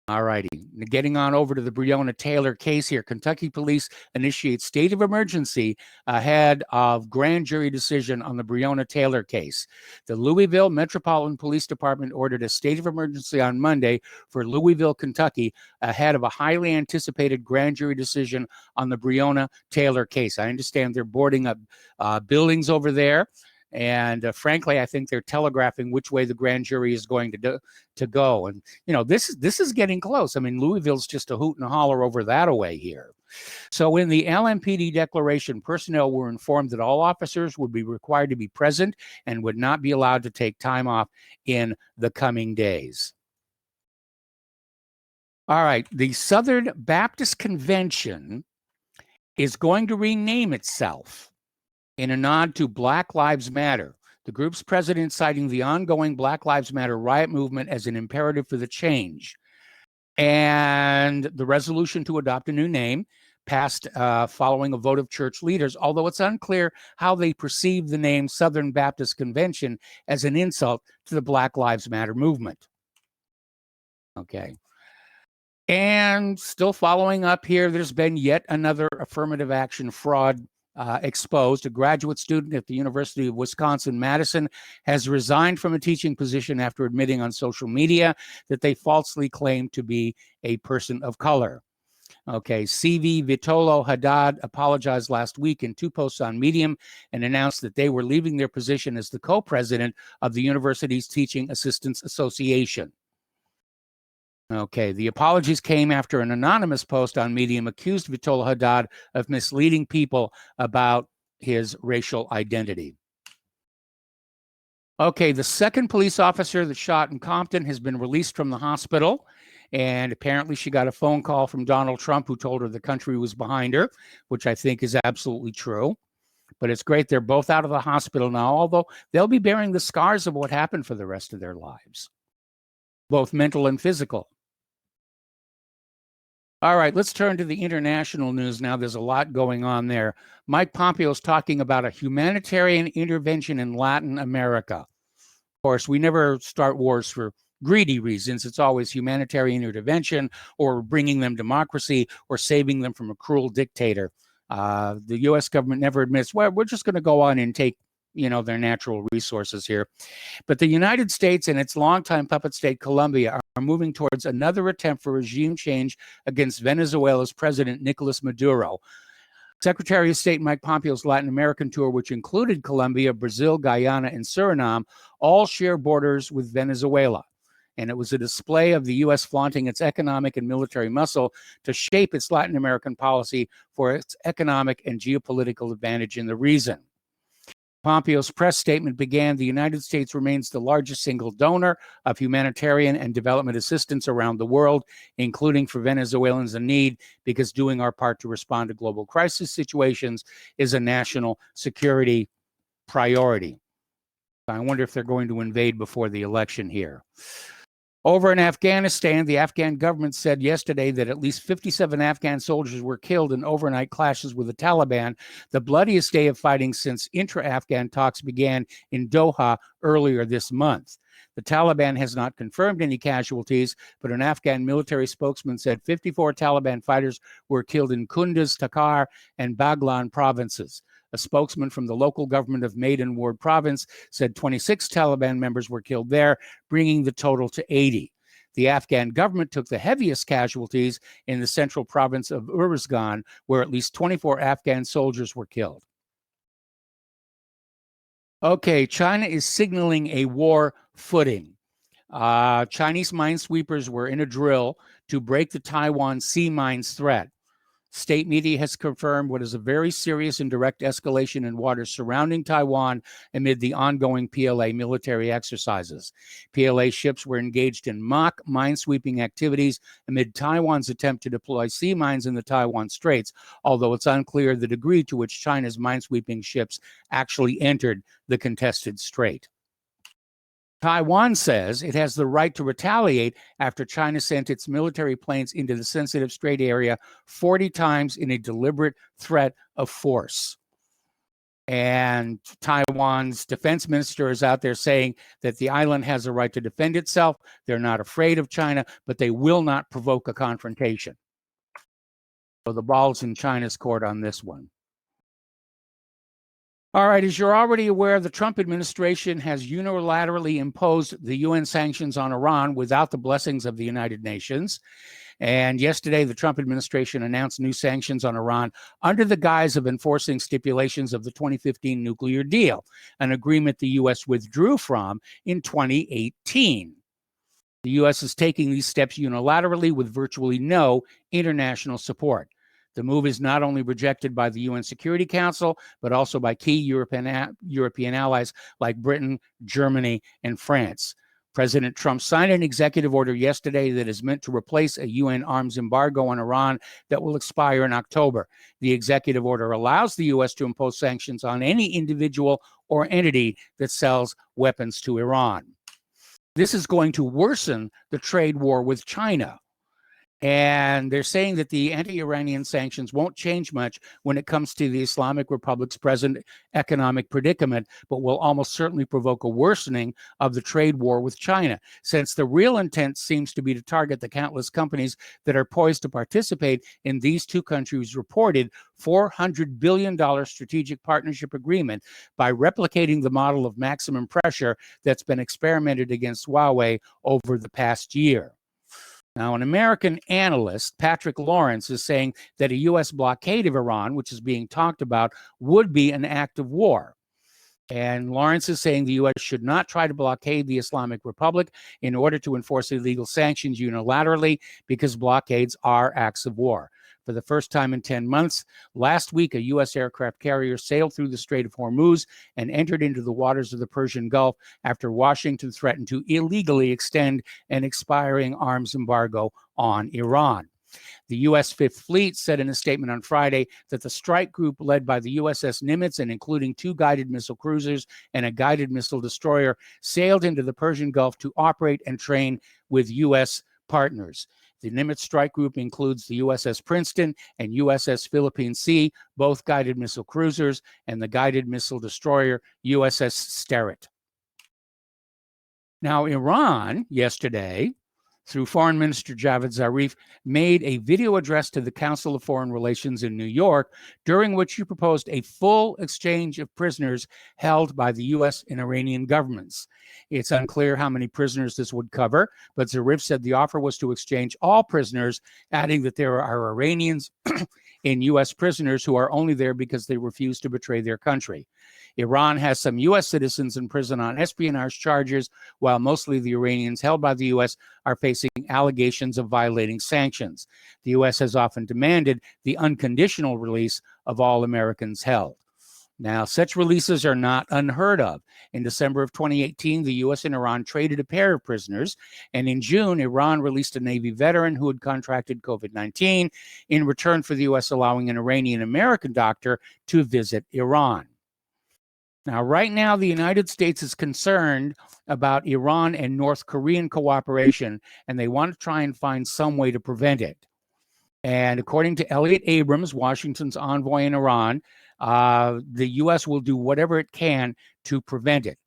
All righty. Getting on over to the Breonna Taylor case here. Kentucky police initiate state of emergency ahead of grand jury decision on the Breonna Taylor case. The Louisville Metropolitan Police Department ordered a state of emergency on Monday for Louisville, Kentucky, ahead of a highly anticipated grand jury decision on the Breonna Taylor case. I understand they're boarding up buildings over there. And frankly, I think they're telegraphing which way the grand jury is going to go. And, you know, this is getting close. I mean, Louisville's just a hoot and a holler over that away here. So in the LMPD declaration, personnel were informed that all officers would be required to be present and would not be allowed to take time off in the coming days. All right. The Southern Baptist Convention is going to rename itself in a nod to Black Lives Matter. The group's president citing the ongoing Black Lives Matter riot movement as an imperative for the change. And the resolution to adopt a new name passed following a vote of church leaders, although it's unclear how they perceive the name Southern Baptist Convention as an insult to the Black Lives Matter movement. Okay. And still following up here, there's been yet another affirmative action fraud exposed. A graduate student at the University of Wisconsin-Madison has resigned from a teaching position after admitting on social media that they falsely claimed to be a person of color. Okay, CV Vitolo Haddad apologized last week in 2 posts on Medium and announced that they were leaving their position as the co-president of the university's Teaching Assistants Association. Okay, the apologies came after an anonymous post on Medium accused Vitolo Haddad of misleading people about his racial identity. Okay, the second police officer that shot in Compton has been released from the hospital, and apparently she got a phone call from Donald Trump, who told her the country was behind her, which I think is absolutely true. But it's great they're both out of the hospital now, although they'll be bearing the scars of what happened for the rest of their lives, both mental and physical. All right, let's turn to the international news now. There's a lot going on there. Mike Pompeo is talking about a humanitarian intervention in Latin America. Of course, we never start wars for greedy reasons. It's always humanitarian intervention or bringing them democracy or saving them from a cruel dictator. The U.S. government never admits, well, we're just going to go on and take, you know, their natural resources here. But the United States and its longtime puppet state, Colombia, are moving towards another attempt for regime change against Venezuela's President Nicolas Maduro. Secretary of State Mike Pompeo's Latin American tour, which included Colombia, Brazil, Guyana, and Suriname, all share borders with Venezuela. And it was a display of the U.S. flaunting its economic and military muscle to shape its Latin American policy for its economic and geopolitical advantage in the region. Pompeo's press statement began, the United States remains the largest single donor of humanitarian and development assistance around the world, including for Venezuelans in need, because doing our part to respond to global crisis situations is a national security priority. I wonder if they're going to invade before the election here. Over in Afghanistan, the Afghan government said yesterday that at least 57 Afghan soldiers were killed in overnight clashes with the Taliban, the bloodiest day of fighting since intra-Afghan talks began in Doha earlier this month. The Taliban has not confirmed any casualties, but an Afghan military spokesman said 54 Taliban fighters were killed in Kunduz, Takhar, and Baghlan provinces. A spokesman from the local government of Maidan Ward province said 26 Taliban members were killed there, bringing the total to 80. The Afghan government took the heaviest casualties in the central province of Uruzgan, where at least 24 Afghan soldiers were killed. Okay, China is signaling a war footing. Chinese minesweepers were in a drill to break the Taiwan sea mines threat. State media has confirmed what is a very serious and direct escalation in waters surrounding Taiwan amid the ongoing PLA military exercises. PLA ships were engaged in mock minesweeping activities amid Taiwan's attempt to deploy sea mines in the Taiwan Straits, although it's unclear the degree to which China's minesweeping ships actually entered the contested strait. Taiwan says it has the right to retaliate after China sent its military planes into the sensitive strait area 40 times in a deliberate threat of force. And Taiwan's defense minister is out there saying that the island has a right to defend itself. They're not afraid of China, but they will not provoke a confrontation. So the ball's in China's court on this one. All right, as you're already aware, the Trump administration has unilaterally imposed the UN sanctions on Iran without the blessings of the United Nations. And yesterday, the Trump administration announced new sanctions on Iran under the guise of enforcing stipulations of the 2015 nuclear deal, an agreement the U.S. withdrew from in 2018. The U.S. is taking these steps unilaterally with virtually no international support. The move is not only rejected by the UN Security Council, but also by key European allies like Britain, Germany, and France. President Trump signed an executive order yesterday that is meant to replace a UN arms embargo on Iran that will expire in October. The executive order allows the U.S. to impose sanctions on any individual or entity that sells weapons to Iran. This is going to worsen the trade war with China. And they're saying that the anti-Iranian sanctions won't change much when it comes to the Islamic Republic's present economic predicament, but will almost certainly provoke a worsening of the trade war with China, since the real intent seems to be to target the countless companies that are poised to participate in these two countries' reported $400 billion strategic partnership agreement by replicating the model of maximum pressure that's been experimented against Huawei over the past year. Now, an American analyst, Patrick Lawrence, is saying that a U.S. blockade of Iran, which is being talked about, would be an act of war. And Lawrence is saying the U.S. should not try to blockade the Islamic Republic in order to enforce illegal sanctions unilaterally, because blockades are acts of war. For the first time in 10 months, last week, a U.S. aircraft carrier sailed through the Strait of Hormuz and entered into the waters of the Persian Gulf after Washington threatened to illegally extend an expiring arms embargo on Iran. The U.S. Fifth Fleet said in a statement on Friday that the strike group led by the USS Nimitz, and including 2 guided missile cruisers and a guided missile destroyer, sailed into the Persian Gulf to operate and train with U.S. partners. The Nimitz strike group includes the USS Princeton and USS Philippine Sea, both guided missile cruisers, and the guided missile destroyer USS Sterett. Now, Iran yesterday, through Foreign Minister Javad Zarif, made a video address to the Council of Foreign Relations in New York, during which he proposed a full exchange of prisoners held by the U.S. and Iranian governments. It's unclear how many prisoners this would cover, but Zarif said the offer was to exchange all prisoners, adding that there are Iranians in U.S. prisoners who are only there because they refuse to betray their country. Iran has some U.S. citizens in prison on espionage charges, while mostly the Iranians held by the U.S. are facing allegations of violating sanctions. The U.S. has often demanded the unconditional release of all Americans held. Now, such releases are not unheard of. In December of 2018, the U.S. and Iran traded a pair of prisoners, and in June, Iran released a Navy veteran who had contracted COVID-19 in return for the U.S. allowing an Iranian-American doctor to visit Iran. Now, right now, the United States is concerned about Iran and North Korean cooperation, and they want to try and find some way to prevent it. And according to Elliot Abrams, Washington's envoy in Iran, the U.S. will do whatever it can to prevent it.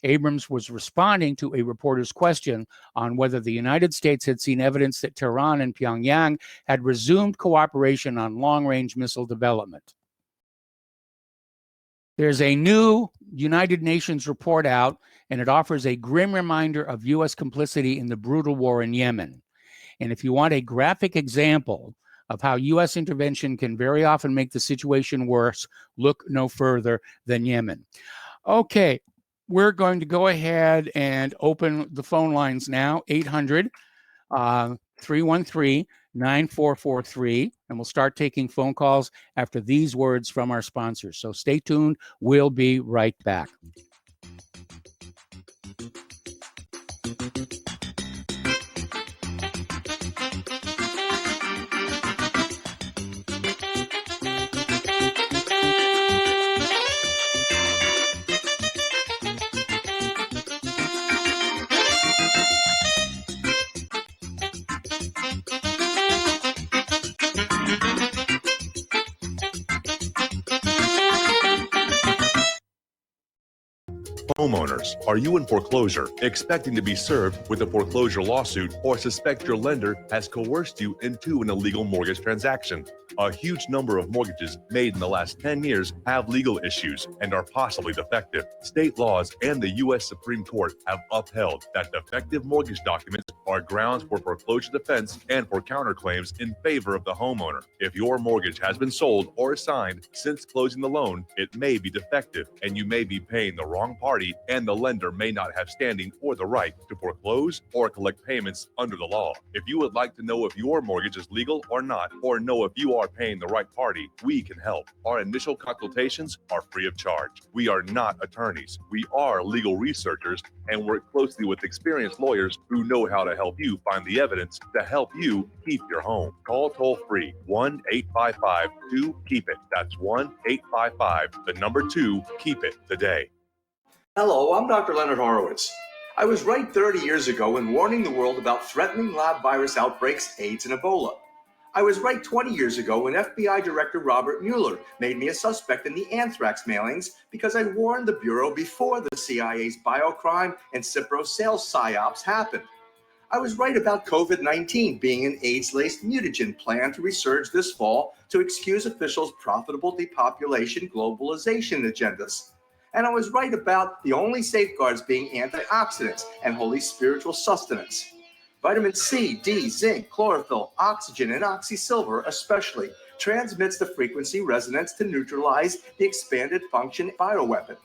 Abrams was responding to a reporter's question on whether the United States had seen evidence that Tehran and Pyongyang had resumed cooperation on long-range missile development. There's a new United Nations report out, and it offers a grim reminder of U.S. complicity in the brutal war in Yemen. And if you want a graphic example of how U.S. intervention can very often make the situation worse, look no further than Yemen. Okay, we're going to go ahead and open the phone lines now, 800-313-9443, and we'll start taking phone calls after these words from our sponsors. So stay tuned. We'll be right back. Homeowners, are you in foreclosure, expecting to be served with a foreclosure lawsuit, or suspect your lender has coerced you into an illegal mortgage transaction? A huge number of mortgages made in the last 10 years have legal issues and are possibly defective. State laws and the U.S. Supreme Court have upheld that defective mortgage documents are grounds for foreclosure defense and for counterclaims in favor of the homeowner. If your mortgage has been sold or assigned since closing the loan, it may be defective and you may be paying the wrong party, and the lender may not have standing or the right to foreclose or collect payments under the law. If you would like to know if your mortgage is legal or not, or know if you are paying the right party, we can help. Our initial consultations are free of charge. We are not attorneys. We are legal researchers and work closely with experienced lawyers who know how to help you find the evidence to help you keep your home. Call toll free 1-855-2-KEEP-IT. That's 1-855-2-KEEP-IT today. Hello, I'm Dr. Leonard Horowitz. I was right 30 years ago in warning the world about threatening lab virus outbreaks, AIDS, and Ebola. I was right 20 years ago when FBI Director Robert Mueller made me a suspect in the anthrax mailings because I warned the Bureau before the CIA's biocrime and Cipro sales psyops happened. I was right about COVID-19 being an AIDS-laced mutagen planned to resurge this fall to excuse officials' profitable depopulation globalization agendas. And I was right about the only safeguards being antioxidants and holy spiritual sustenance. Vitamin C, D, zinc, chlorophyll, oxygen, and oxysilver especially transmits the frequency resonance to neutralize the expanded function bioweapon.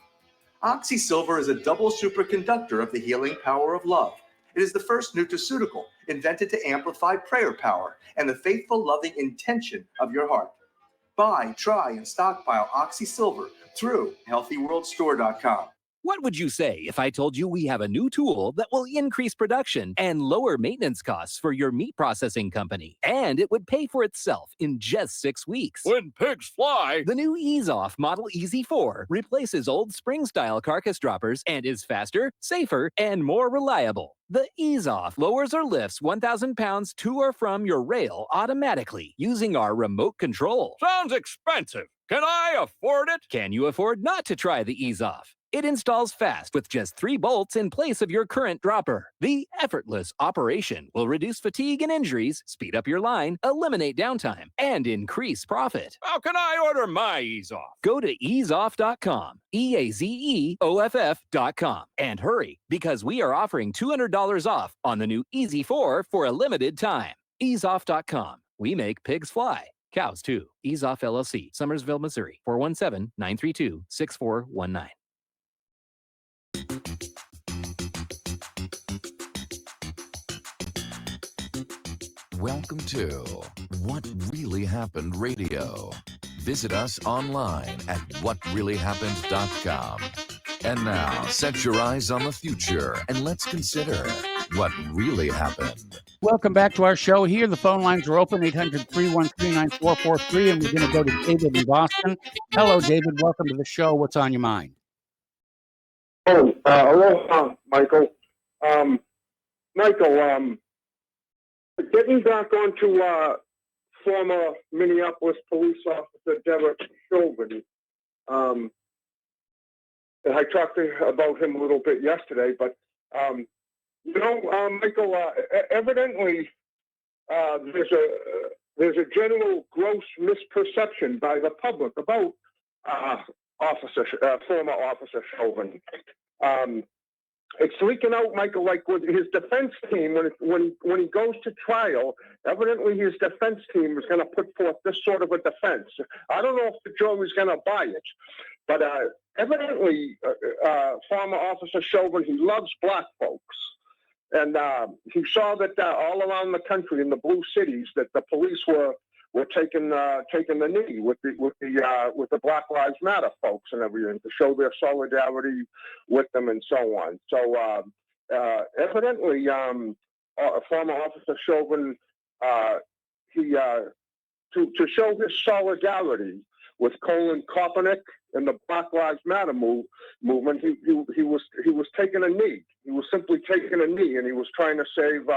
Oxysilver is a double superconductor of the healing power of love. It is the first nutraceutical invented to amplify prayer power and the faithful, loving intention of your heart. Buy, try, and stockpile Oxysilver through healthyworldstore.com. What would you say if I told you we have a new tool that will increase production and lower maintenance costs for your meat processing company? And it would pay for itself in just 6 weeks. When pigs fly! The new EaseOff Model EZ4 replaces old spring-style carcass droppers and is faster, safer, and more reliable. The EaseOff lowers or lifts 1,000 pounds to or from your rail automatically using our remote control. Sounds expensive. Can I afford it? Can you afford not to try the EaseOff? It installs fast with just 3 bolts in place of your current dropper. The effortless operation will reduce fatigue and injuries, speed up your line, eliminate downtime, and increase profit. How can I order my EaseOff? Go to easeoff.com, EAZEOFF.com, and hurry because we are offering $200 off on the new EZ4 for a limited time. Easeoff.com. We make pigs fly. Cows too. EaseOff LLC, Summersville, Missouri, 417-932-6419. Welcome to What Really Happened Radio. Visit us online at whatreallyhappened.com. And now, set your eyes on the future and let's consider what really happened. Welcome back to our show here. The phone lines are open, 800-313-9443, and we're going to go to David in Boston. Hello, David. Welcome to the show. What's on your mind? Aloha, Michael. Michael, getting back onto former Minneapolis police officer Derek Chauvin. I talked about him a little bit yesterday, but Michael, evidently there's a general gross misperception by the public about former officer Chauvin. It's leaking out, Michael, like with his defense team, when he goes to trial, evidently his defense team is going to put forth this sort of a defense. I don't know if the jury's going to buy it, but evidently former officer Chauvin, he loves black folks. And he saw that all around the country in the blue cities that the police were taking the knee with the Black Lives Matter folks and everything to show their solidarity with them and so on. So evidently, former officer Chauvin, to show his solidarity with Colin Kaepernick and the Black Lives Matter movement, he was taking a knee. He was simply taking a knee, and he was trying to save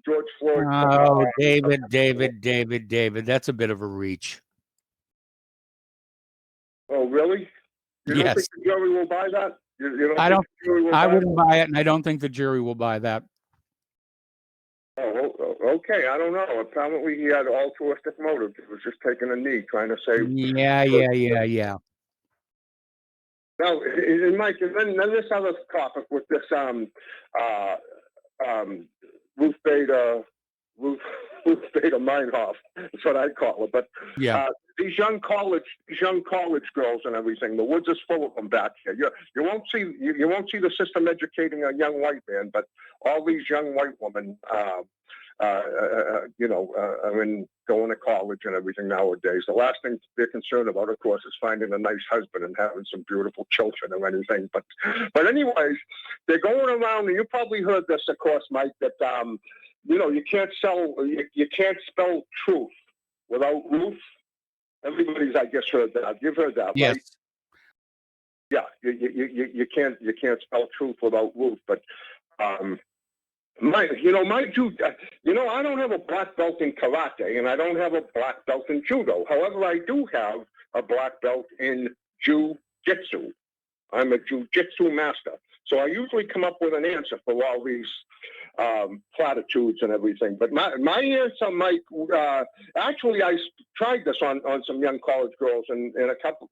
George Floyd. Oh, David, that's a bit of a reach. Oh, really? You don't Yes. think the jury will buy that? I wouldn't buy it, and I don't think the jury will buy that. Oh, okay. I don't know. Apparently, he had altruistic motives. He was just taking a knee, trying to save. Yeah. Now, and Mike, and then this other topic with this Ruth Bader Meinhof. That's what I call her. But yeah, these young college girls and everything. The woods is full of them back here. You won't see the system educating a young white man, but all these young white women, going to college and everything nowadays. The last thing they're concerned about, of course, is finding a nice husband and having some beautiful children or anything. But anyways, they're going around, and you probably heard this, of course, Mike, that you can't spell truth without Ruth. Everybody's, I guess, heard that. You've heard that, yes. Right? Yeah, you can't spell truth without Ruth. But I don't have a black belt in karate, and I don't have a black belt in judo. However, I do have a black belt in jiu-jitsu. I'm a jiu-jitsu master. So I usually come up with an answer for all these platitudes and everything. But my answer, Mike, actually, I tried this on some young college girls, and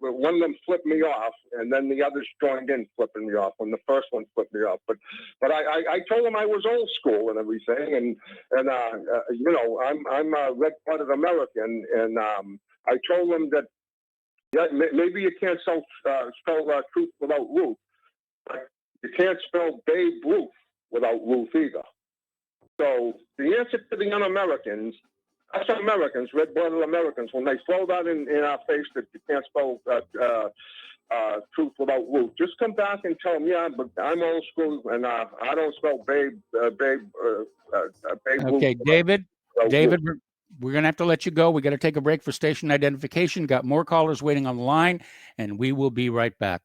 one of them flipped me off, and then the others joined in flipping me off when the first one flipped me off. But I told them I was old school and everything, and I'm a red-blooded American, and I told them that maybe you can't spell truth without Ruth, but you can't spell Babe Ruth without Ruth either. So the answer to the un-Americans, us Americans, red-blooded Americans, when they throw that in our face that you can't spell truth without Ruth, just come back and tell them, yeah, but I'm old school and I don't spell Babe Okay, Ruth. David, we're going to have to let you go. We got to take a break for station identification. Got more callers waiting on the line, and we will be right back.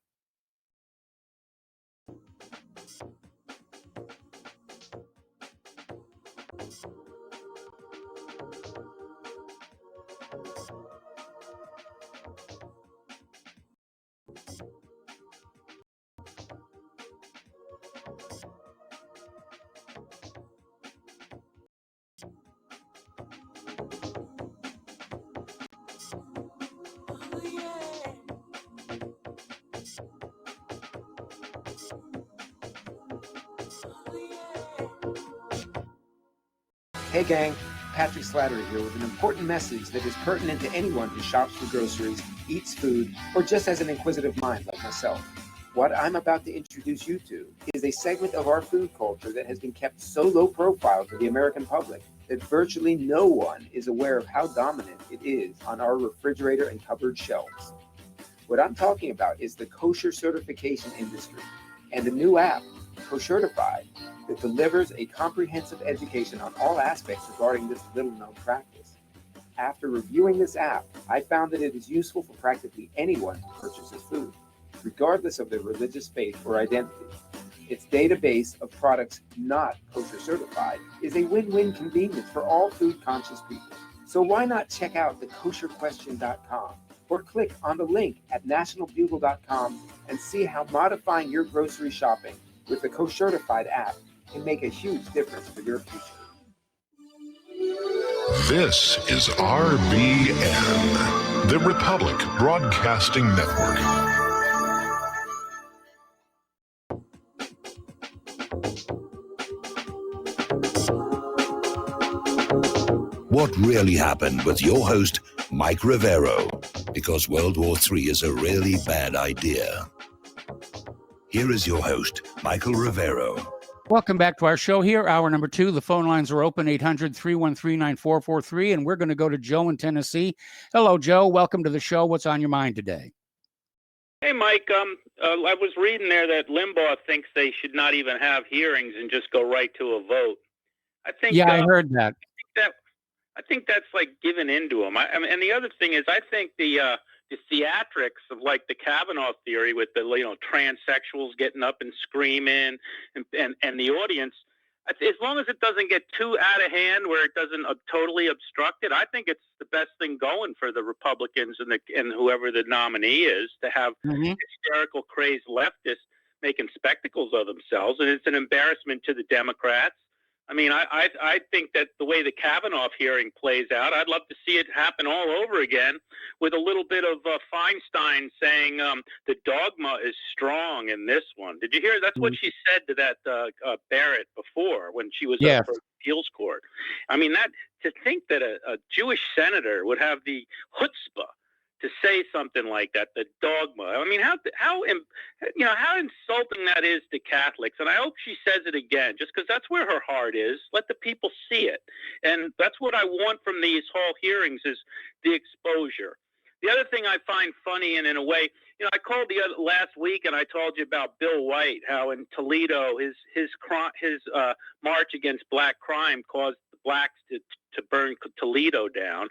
Hey gang, Patrick Slattery here with an important message that is pertinent to anyone who shops for groceries, eats food, or just has an inquisitive mind like myself. What I'm about to introduce you to is a segment of our food culture that has been kept so low profile to the American public that virtually no one is aware of how dominant it is on our refrigerator and cupboard shelves. What I'm talking about is the kosher certification industry and the new app, Koshertified, that delivers a comprehensive education on all aspects regarding this little-known practice. After reviewing this app, I found that it is useful for practically anyone who purchases food. regardless of their religious faith or identity. Its database of products not kosher certified is a win-win convenience for all food-conscious people. So why not check out thekosherquestion.com or click on the link at nationalbugle.com and see how modifying your grocery shopping with the Koshertified app can make a huge difference for your future. This is RBN, the Republic Broadcasting Network. What really happened with your host, Mike Rivero, because World War III is a really bad idea. Here is your host, Michael Rivero. Welcome back to our show here, hour number 2. The phone lines are open, 800-313-9443, and we're going to go to Joe in Tennessee. Hello, Joe. Welcome to the show. What's on your mind today? Hey, Mike. I was reading there that Limbaugh thinks they should not even have hearings and just go right to a vote. I think. I heard that. I think that's like giving into him. I mean, and the other thing is, I think the theatrics of like the Kavanaugh theory with the transsexuals getting up and screaming and the audience, as long as it doesn't get too out of hand where it doesn't totally obstruct it, I think it's the best thing going for the Republicans and whoever the nominee is to have hysterical, crazed leftists making spectacles of themselves, and it's an embarrassment to the Democrats. I mean, I think that the way the Kavanaugh hearing plays out, I'd love to see it happen all over again with a little bit of Feinstein saying the dogma is strong in this one. Did you hear? That's what she said to that Barrett before when she was up for appeals court. I mean, to think that a Jewish senator would have the chutzpah to say something like that, the dogma. I mean, how insulting that is to Catholics. And I hope she says it again, just because that's where her heart is. Let the people see it. And that's what I want from these whole hearings is the exposure. The other thing I find funny, and in a way, I called last week and I told you about Bill White, how in Toledo his march against black crime caused the blacks to burn Toledo down.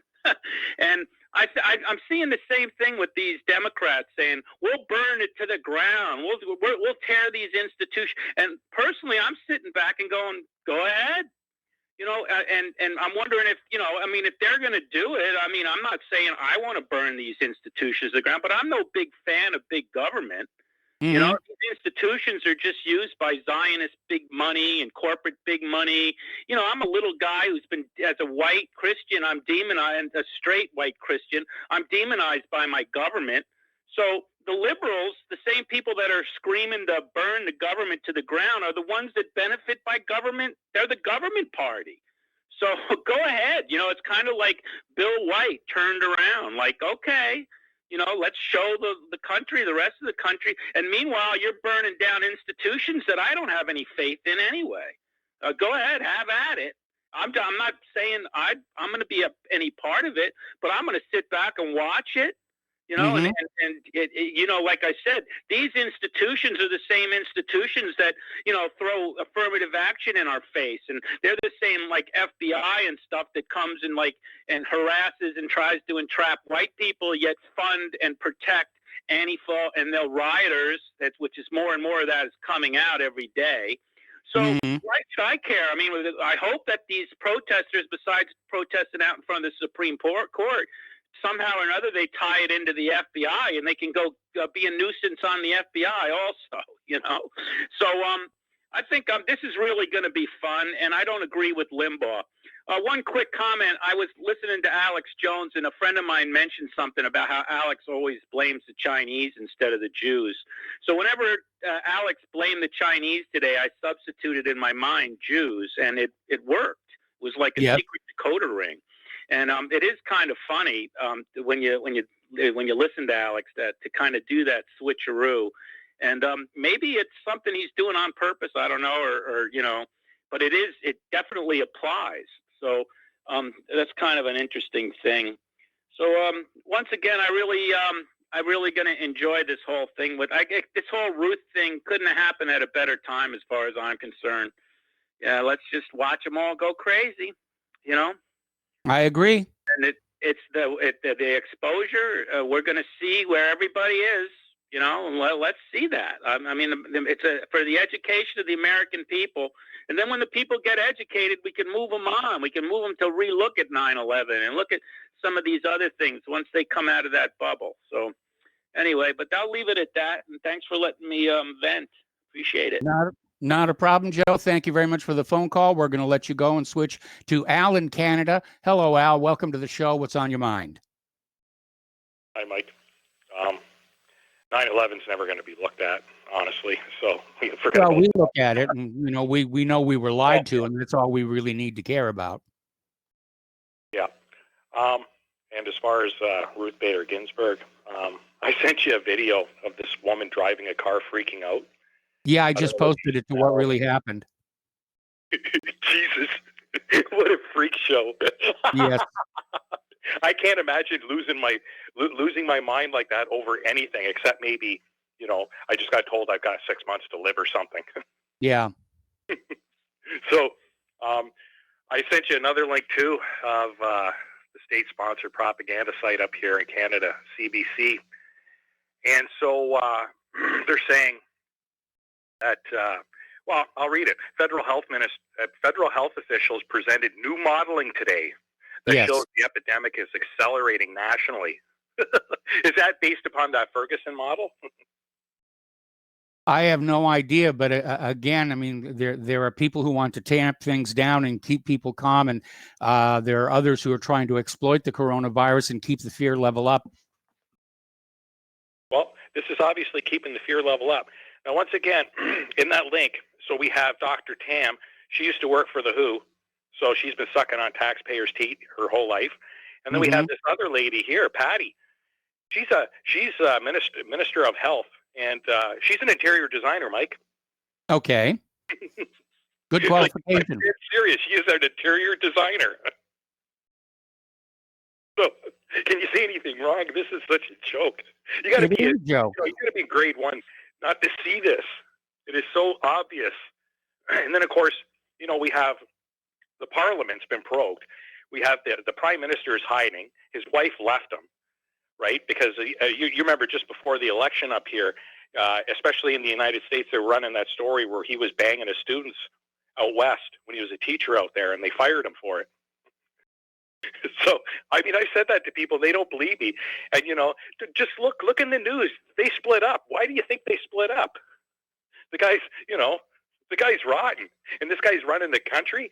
And I'm seeing the same thing with these Democrats saying, we'll burn it to the ground. We'll tear these institutions. And personally, I'm sitting back and going, go ahead. And I'm wondering if, if they're going to do it, I'm not saying I want to burn these institutions to the ground, but I'm no big fan of big government. These institutions are just used by Zionist big money and corporate big money. I'm a little guy who's been, as a white Christian, I'm demonized, a straight white Christian, I'm demonized by my government. So the liberals, the same people that are screaming to burn the government to the ground, are the ones that benefit by government. They're the government party. So go ahead. It's kind of like Bill White turned around, like, okay, let's show the country, the rest of the country. And meanwhile, you're burning down institutions that I don't have any faith in anyway. Go ahead, have at it. I'm not saying I'm going to be any part of it, but I'm going to sit back and watch it. And like I said, these institutions are the same institutions that, throw affirmative action in our face. And they're the same like FBI and stuff that comes and and harasses and tries to entrap white people, yet fund and protect Antifa and their rioters, which is more and more of that is coming out every day. So why should I care? I hope that these protesters, besides protesting out in front of the Supreme Court, somehow or another, they tie it into the FBI and they can go be a nuisance on the FBI also, So I think this is really going to be fun, and I don't agree with Limbaugh. One quick comment. I was listening to Alex Jones, and a friend of mine mentioned something about how Alex always blames the Chinese instead of the Jews. So whenever Alex blamed the Chinese today, I substituted in my mind Jews, and it worked. It was like a secret decoder ring. And it is kind of funny when you listen to Alex to kind of do that switcheroo, and maybe it's something he's doing on purpose. I don't know, or but it definitely applies. So that's kind of an interesting thing. So once again, I'm really going to enjoy this whole thing. This whole Ruth thing couldn't have happened at a better time, as far as I'm concerned. Yeah, let's just watch them all go crazy. I agree. And it's the exposure. We're going to see where everybody is. You know, and let's see that. I mean, it's for the education of the American people. And then when the people get educated, we can move them on. We can move them to relook at 9/11 and look at some of these other things once they come out of that bubble. So anyway, but I'll leave it at that. And thanks for letting me vent. Appreciate it. Not a problem, Joe. Thank you very much for the phone call. We're going to let you go and switch to Al in Canada. Hello, Al. Welcome to the show. What's on your mind? Hi, Mike. 9/11's never going to be looked at, honestly. So well, we look at it, and we know we were lied to, and that's all we really need to care about. Yeah. And as far as Ruth Bader Ginsburg, I sent you a video of this woman driving a car freaking out. Yeah, I just posted it to what really happened. Jesus, what a freak show! Yes. I can't imagine losing my mind like that over anything, except maybe, I just got told I've got 6 months to live or something. Yeah. So, I sent you another link too of the state-sponsored propaganda site up here in Canada, CBC, and so they're saying that. Well, I'll read it. Federal health officials presented new modeling today that shows the epidemic is accelerating nationally. Is that based upon that Ferguson model? I have no idea, but again, I mean, there are people who want to tamp things down and keep people calm, and there are others who are trying to exploit the coronavirus and keep the fear level up. Well, this is obviously keeping the fear level up. Now, once again, in that link, so we have Dr. Tam. She used to work for the WHO, so she's been sucking on taxpayers' teeth her whole life. And then we have this other lady here, Patty. She's a minister of health, and she's an interior designer, Mike. Okay. Good qualification. Like, serious. She is an interior designer. So, can you say anything wrong? This is such a joke. You got to be a joke. You got to be in grade 1 not to see this. It is so obvious. And then, of course, we have the parliament's been prorogued. We have the prime minister is hiding. His wife left him, right? Because you remember just before the election up here, especially in the United States, they were running that story where he was banging his students out west when he was a teacher out there, and they fired him for it. So, I mean, I said that to people. They don't believe me. And, just look in the news. They split up. Why do you think they split up? The guy's rotten. And this guy's running the country.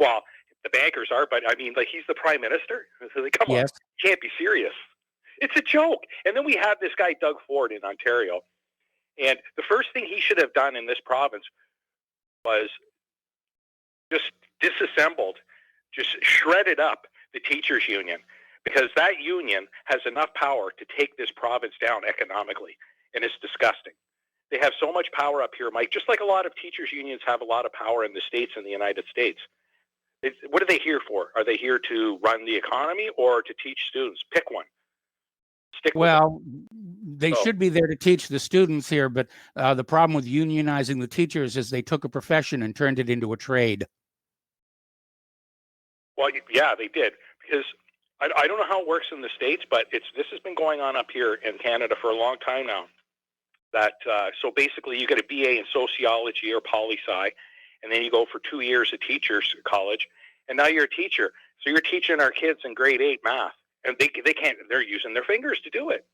Well, the bankers are, but I mean, like, he's the prime minister. So come on, you can't be serious. It's a joke. And then we have this guy, Doug Ford, in Ontario. And the first thing he should have done in this province was just disassembled, just shredded up the teachers union, because that union has enough power to take this province down economically, and it's disgusting. They have so much power up here, Mike, just like a lot of teachers unions have a lot of power in the States and the United States. What are they here for? Are they here to run the economy or to teach students? Pick one. Well, they should be there to teach the students here, but the problem with unionizing the teachers is they took a profession and turned it into a trade. Well, yeah, they did, because I don't know how it works in the States, but this has been going on up here in Canada for a long time now. That so basically you get a BA in sociology or poli-sci, and then you go for 2 years at teachers college, and now you're a teacher. So you're teaching our kids in grade 8 math, and they can't. They're using their fingers to do it.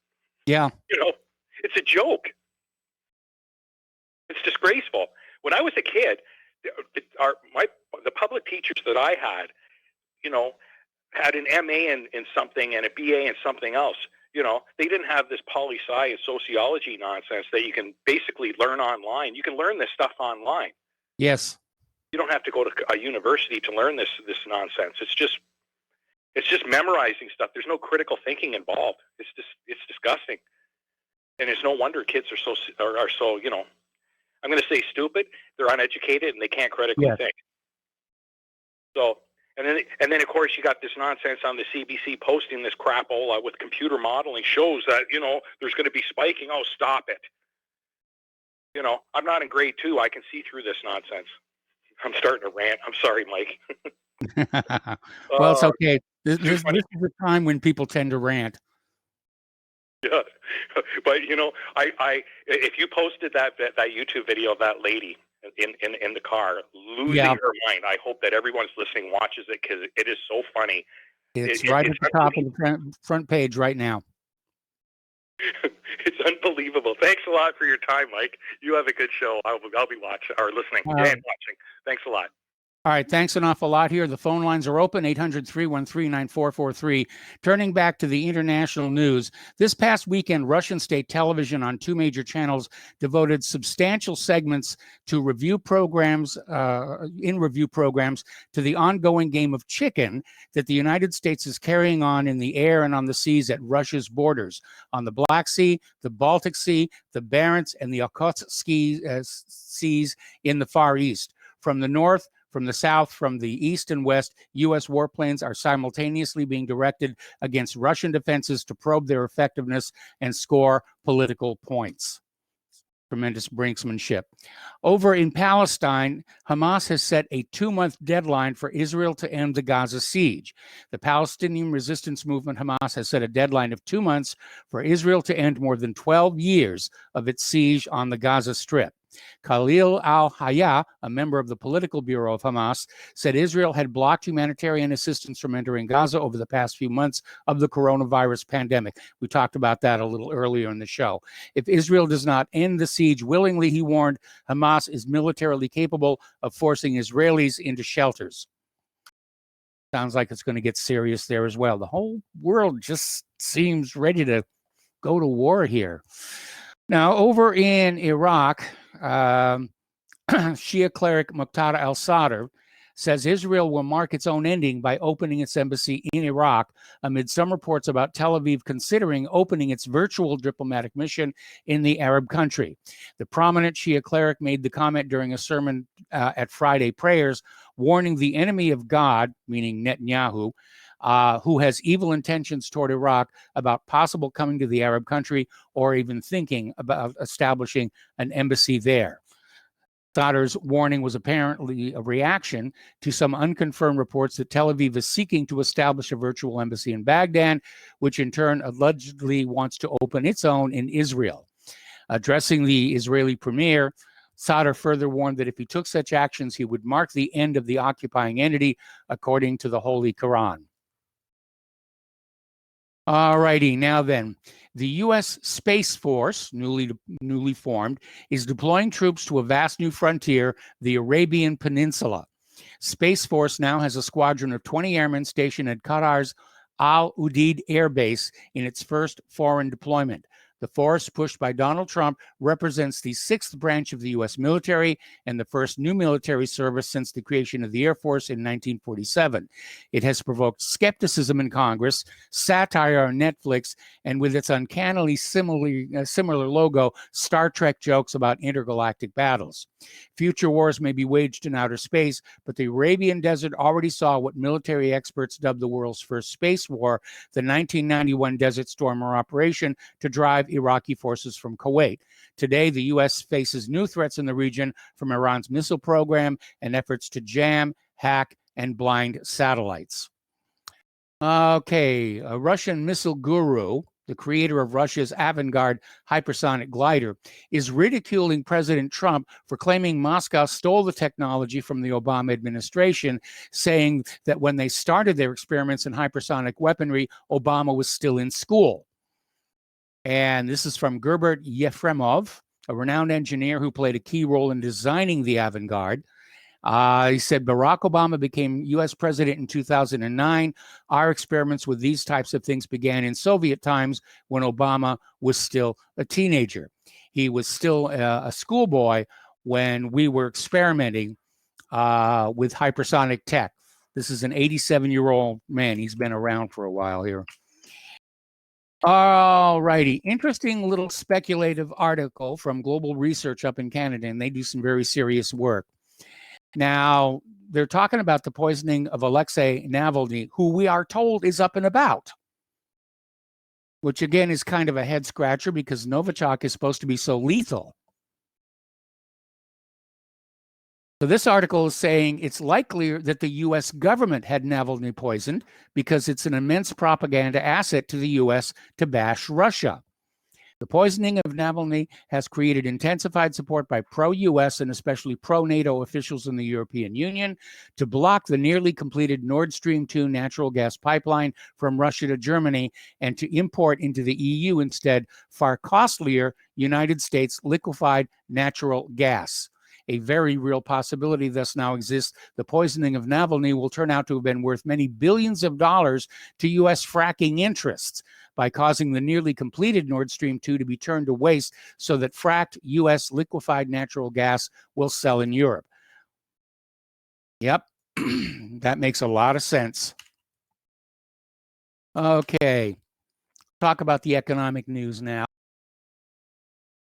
Yeah, it's a joke. It's disgraceful. When I was a kid, the public teachers that I had, had an MA in something and a BA in something else. They didn't have this poli-sci and sociology nonsense that you can basically learn online. You can learn this stuff online. Yes. You don't have to go to a university to learn this nonsense. It's just memorizing stuff. There's no critical thinking involved. It's disgusting. And it's no wonder kids are so I'm going to say stupid. They're uneducated and they can't critically think. So, and then of course you got this nonsense on the CBC posting this crapola with computer modeling shows that, there's going to be spiking. Oh, stop it. I'm not in grade 2. I can see through this nonsense. I'm starting to rant. I'm sorry, Mike. Well, it's okay. This is a time when people tend to rant. Yeah, but you know, I if you posted that YouTube video of that lady in the car losing her mind, I hope that everyone's listening watches it because it is so funny. It's right at the top of the front page right now. It's unbelievable. Thanks a lot for your time, Mike. You have a good show. I'll be watching or listening and watching. Thanks a lot. All right, thanks an awful lot here. The phone lines are open, 800-313-9443. Turning back to the international news, this past weekend, Russian state television on two major channels devoted substantial segments to review programs, to the ongoing game of chicken that the United States is carrying on in the air and on the seas at Russia's borders, on the Black Sea, the Baltic Sea, the Barents, and the Okhotsk seas in the Far East. From the north, from the south, from the east and west, U.S. warplanes are simultaneously being directed against Russian defenses to probe their effectiveness and score political points. Tremendous brinksmanship. Over in Palestine, Hamas has set a 2-month deadline for Israel to end the Gaza siege. The Palestinian resistance movement, Hamas, has set a deadline of 2 months for Israel to end more than 12 years of its siege on the Gaza Strip. Khalil al-Hayya, a member of the political bureau of Hamas, said Israel had blocked humanitarian assistance from entering Gaza over the past few months of the coronavirus pandemic. We talked about that a little earlier in the show. If Israel does not end the siege willingly, he warned, Hamas is militarily capable of forcing Israelis into shelters. Sounds like it's going to get serious there as well. The whole world just seems ready to go to war here. Now, over in Iraq, Shia cleric Muqtada al-Sadr says Israel will mark its own ending by opening its embassy in Iraq amid some reports about Tel Aviv considering opening its virtual diplomatic mission in the Arab country. The prominent Shia cleric made the comment during a sermon at Friday prayers, warning the enemy of God, meaning Netanyahu, who has evil intentions toward Iraq, about possible coming to the Arab country or even thinking about establishing an embassy there. Sadr's warning was apparently a reaction to some unconfirmed reports that Tel Aviv is seeking to establish a virtual embassy in Baghdad, which in turn allegedly wants to open its own in Israel. Addressing the Israeli premier, Sadr further warned that if he took such actions, he would mark the end of the occupying entity, according to the Holy Quran. All righty, now then, the U.S. Space Force, newly formed, is deploying troops to a vast new frontier, the Arabian Peninsula. Space Force now has a squadron of 20 airmen stationed at Qatar's Al Udeid Air Base in its first foreign deployment. The force, pushed by Donald Trump, represents the 6th branch of the U.S. military and the first new military service since the creation of the Air Force in 1947. It has provoked skepticism in Congress, satire on Netflix, and with its uncannily similar logo, Star Trek jokes about intergalactic battles. Future wars may be waged in outer space, but the Arabian Desert already saw what military experts dubbed the world's first space war, the 1991 Desert Stormer operation to drive Iraqi forces from Kuwait. Today, the U.S. faces new threats in the region from Iran's missile program and efforts to jam, hack, and blind satellites. Okay, a Russian missile guru, the creator of Russia's Avangard hypersonic glider, is ridiculing President Trump for claiming Moscow stole the technology from the Obama administration, saying that when they started their experiments in hypersonic weaponry, Obama was still in school. And this is from Gerbert Yefremov, a renowned engineer who played a key role in designing the Avangard. He said, Barack Obama became U.S. president in 2009. Our experiments with these types of things began in Soviet times when Obama was still a teenager. He was still a schoolboy when we were experimenting with hypersonic tech. This is an 87-year-old man. He's been around for a while here. All righty. Interesting little speculative article from Global Research up in Canada, and they do some very serious work. Now, they're talking about the poisoning of Alexei Navalny, who we are told is up and about, which again is kind of a head scratcher because Novichok is supposed to be so lethal. So this article is saying it's likely that the U.S. government had Navalny poisoned because it's an immense propaganda asset to the U.S. to bash Russia. The poisoning of Navalny has created intensified support by pro-U.S. and especially pro-NATO officials in the European Union to block the nearly completed Nord Stream 2 natural gas pipeline from Russia to Germany and to import into the EU instead far costlier United States liquefied natural gas. A very real possibility thus now exists. The poisoning of Navalny will turn out to have been worth many billions of dollars to U.S. fracking interests by causing the nearly completed Nord Stream 2 to be turned to waste so that fracked U.S. liquefied natural gas will sell in Europe. Yep, that makes a lot of sense. Okay, talk about the economic news now.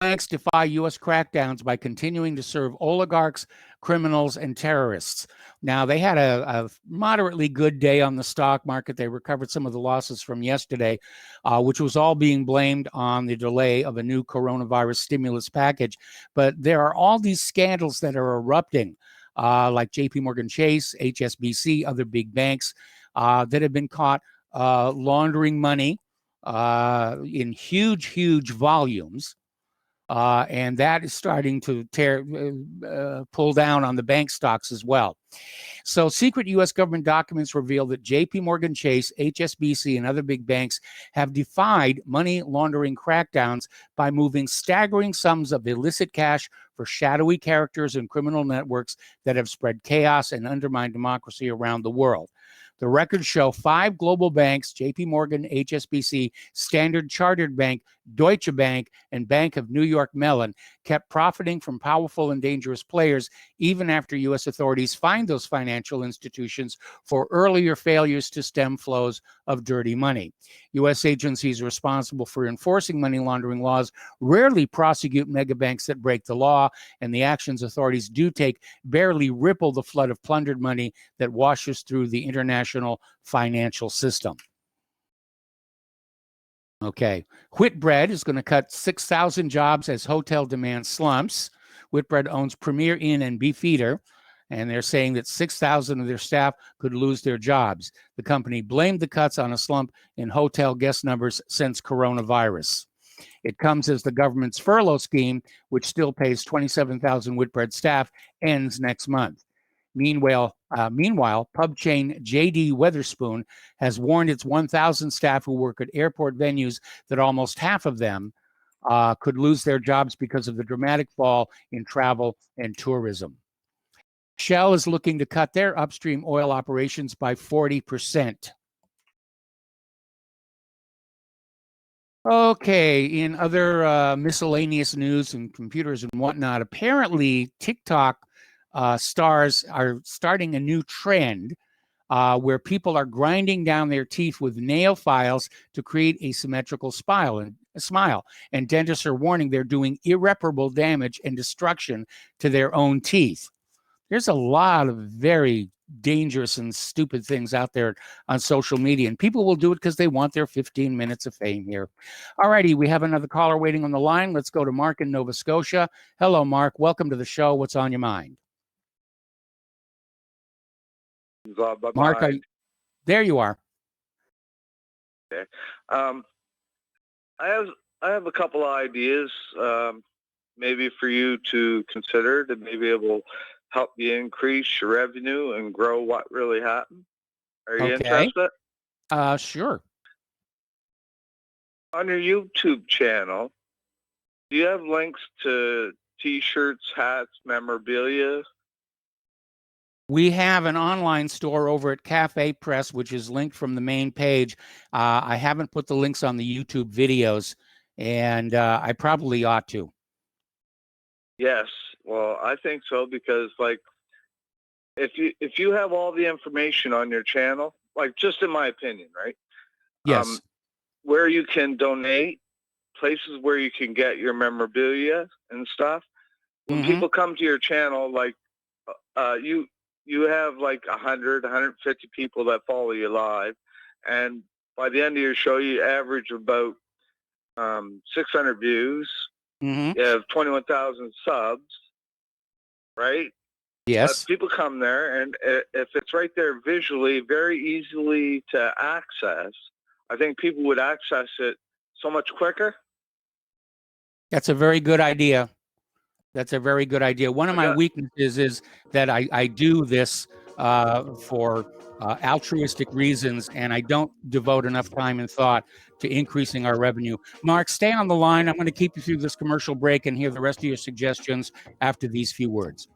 Banks defy U.S. crackdowns by continuing to serve oligarchs, criminals, and terrorists. Now, they had a moderately good day on the stock market. They recovered some of the losses from yesterday, which was all being blamed on the delay of a new coronavirus stimulus package. But there are all these scandals that are erupting, like JP Morgan Chase, HSBC, other big banks that have been caught laundering money in huge, huge volumes. And that is starting to pull down on the bank stocks as well. So secret U.S. government documents reveal that JP Morgan Chase, HSBC, and other big banks have defied money laundering crackdowns by moving staggering sums of illicit cash for shadowy characters and criminal networks that have spread chaos and undermined democracy around the world. The records show 5 global banks, JP Morgan, HSBC, Standard Chartered Bank, Deutsche Bank, and Bank of New York Mellon, kept profiting from powerful and dangerous players even after U.S. authorities fined those financial institutions for earlier failures to stem flows of dirty money. U.S. agencies responsible for enforcing money laundering laws rarely prosecute megabanks that break the law, and the actions authorities do take barely ripple the flood of plundered money that washes through the international financial system. Okay, Whitbread is going to cut 6,000 jobs as hotel demand slumps. Whitbread owns Premier Inn and Beefeater, and they're saying that 6,000 of their staff could lose their jobs. The company blamed the cuts on a slump in hotel guest numbers since coronavirus. It comes as the government's furlough scheme, which still pays 27,000 Whitbread staff, ends next month. Meanwhile, pub chain J.D. Wetherspoon has warned its 1,000 staff who work at airport venues that almost half of them could lose their jobs because of the dramatic fall in travel and tourism. Shell is looking to cut their upstream oil operations by 40%. Okay, in other miscellaneous news and computers and whatnot, apparently TikTok stars are starting a new trend where people are grinding down their teeth with nail files to create a symmetrical smile. And dentists are warning they're doing irreparable damage and destruction to their own teeth. There's a lot of very dangerous and stupid things out there on social media, and people will do it because they want their 15 minutes of fame here. All righty, we have another caller waiting on the line. Let's go to Mark in Nova Scotia. Hello, Mark. Welcome to the show. What's on your mind? Mark, there you are. Okay. I have a couple of ideas maybe for you to consider to maybe able to help you increase your revenue and grow what really happened. Are you interested? Sure. On your YouTube channel, do you have links to T-shirts, hats, memorabilia? We have an online store over at Cafe Press, which is linked from the main page. I haven't put the links on the YouTube videos, and I probably ought to. Yes, well, I think so, because like if you have all the information on your channel, like just in my opinion, right? Yes. Where you can donate, places where you can get your memorabilia and stuff. When people come to your channel, like you have like 100, 150 people that follow you live, and by the end of your show, you average about 600 views. You have 21,000 subs, right? Yes. People come there, and if it's right there visually, very easily to access, I think people would access it so much quicker. That's a very good idea. That's a very good idea. One of my weaknesses is that I do this for altruistic reasons, and I don't devote enough time and thought to increasing our revenue. Mark, stay on the line. I'm going to keep you through this commercial break and hear the rest of your suggestions after these few words.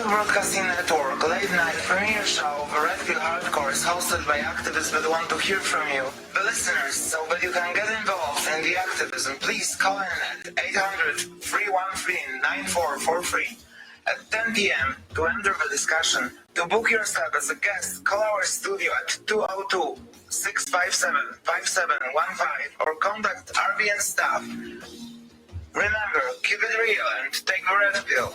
Broadcasting Network late night premiere show of Red Pill Hardcore is hosted by activists that want to hear from you, the listeners. So that you can get involved in the activism, please call in at 800-313-9443 at 10 p.m. to enter the discussion. To book yourself as a guest, call our studio at 202-657-5715 or contact RBN staff. Remember, keep it real and take the Red Pill.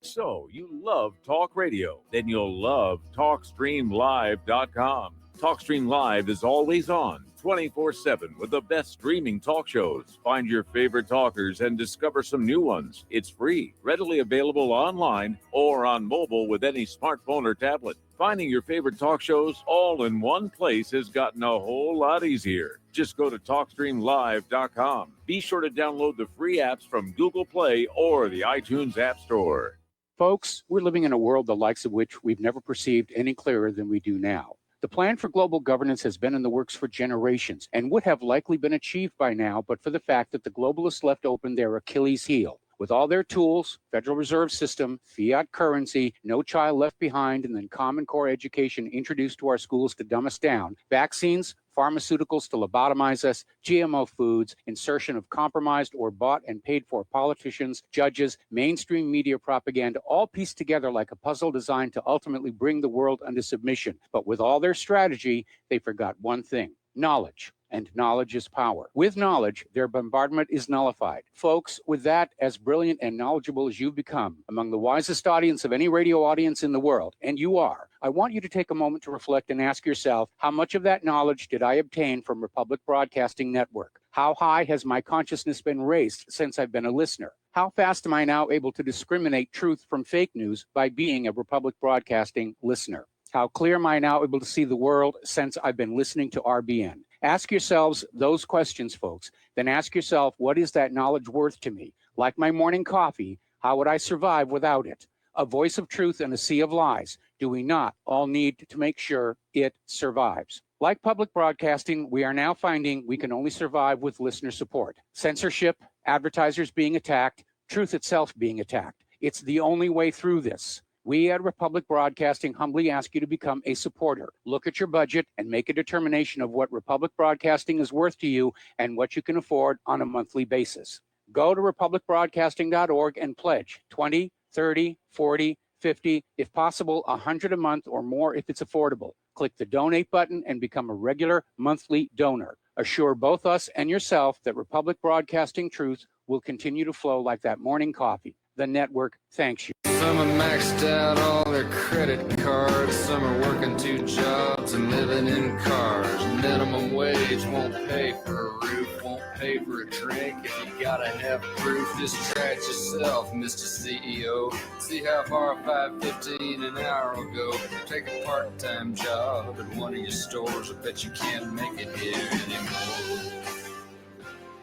So, you love talk radio? Then you'll love TalkStreamLive.com. TalkStream Live is always on, 24/7, with the best streaming talk shows. Find your favorite talkers and discover some new ones. It's free, readily available online or on mobile with any smartphone or tablet. Finding your favorite talk shows all in one place has gotten a whole lot easier. Just go to TalkStreamLive.com. Be sure to download the free apps from Google Play or the iTunes App Store. Folks, we're living in a world the likes of which we've never perceived any clearer than we do now. The plan for global governance has been in the works for generations and would have likely been achieved by now, but for the fact that the globalists left open their Achilles heel. With all their tools, Federal Reserve System, fiat currency, no child left behind, and then Common Core education introduced to our schools to dumb us down, vaccines, pharmaceuticals to lobotomize us, GMO foods, insertion of compromised or bought and paid for politicians, judges, mainstream media propaganda, all pieced together like a puzzle designed to ultimately bring the world under submission. But with all their strategy, they forgot one thing: knowledge. And knowledge is power. With knowledge, their bombardment is nullified. Folks, with that, as brilliant and knowledgeable as you've become, among the wisest audience of any radio audience in the world, and you are, I want you to take a moment to reflect and ask yourself, how much of that knowledge did I obtain from Republic Broadcasting Network? How high has my consciousness been raised since I've been a listener? How fast am I now able to discriminate truth from fake news by being a Republic Broadcasting listener? How clear am I now able to see the world since I've been listening to RBN? Ask yourselves those questions, folks. Then ask yourself, what is that knowledge worth to me? Like my morning coffee, how would I survive without it? A voice of truth in a sea of lies. Do we not all need to make sure it survives? Like public broadcasting, we are now finding we can only survive with listener support. Censorship, advertisers being attacked, truth itself being attacked. It's the only way through this. We at Republic Broadcasting humbly ask you to become a supporter. Look at your budget and make a determination of what Republic Broadcasting is worth to you and what you can afford on a monthly basis. Go to republicbroadcasting.org and pledge 20, 30, 40, 50, if possible, 100 a month or more if it's affordable. Click the donate button and become a regular monthly donor. Assure both us and yourself that Republic Broadcasting truth will continue to flow like that morning coffee. The network thanks you. Some are maxed out all their credit cards. Some are working 2 jobs and living in cars. Minimum wage won't pay for a roof, won't pay for a drink. If you gotta have proof, just try it yourself, Mr. CEO. See how far 5.15 an hour will go. Take a part-time job at one of your stores. I bet you can't make it here anymore.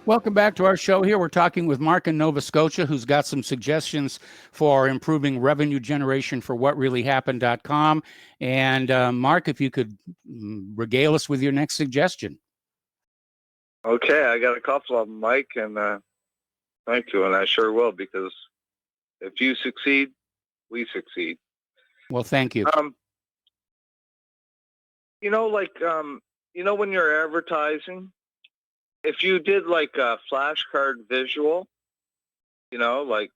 Welcome back to our show here. We're talking with Mark in Nova Scotia, who's got some suggestions for improving revenue generation for whatreallyhappened.com. And Mark, if you could regale us with your next suggestion. Okay, I got a couple of them, Mike, and thank you, and I sure will, because if you succeed, we succeed. Well, thank you. You know, like, when you're advertising, if you did like a flashcard visual, like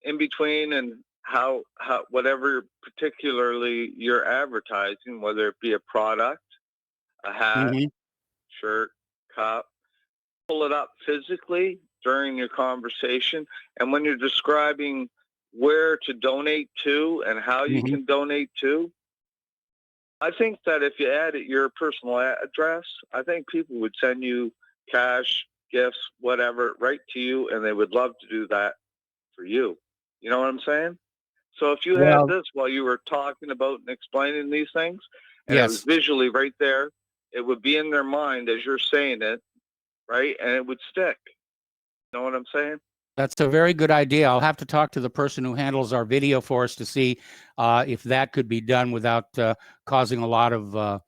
in between and how whatever particularly you're advertising, whether it be a product, a hat, shirt, cup, pull it up physically during your conversation. And when you're describing where to donate to and how you can donate to, I think that if you added your personal address, I think people would send you cash gifts, whatever, right to you, and they would love to do that for you. You know what I'm saying? So if you had this while you were talking about and explaining these things, and it was visually right there, it would be in their mind as you're saying it, right? And it would stick. You know what I'm saying? That's a very good idea. I'll have to talk to the person who handles our video for us to see if that could be done without causing a lot of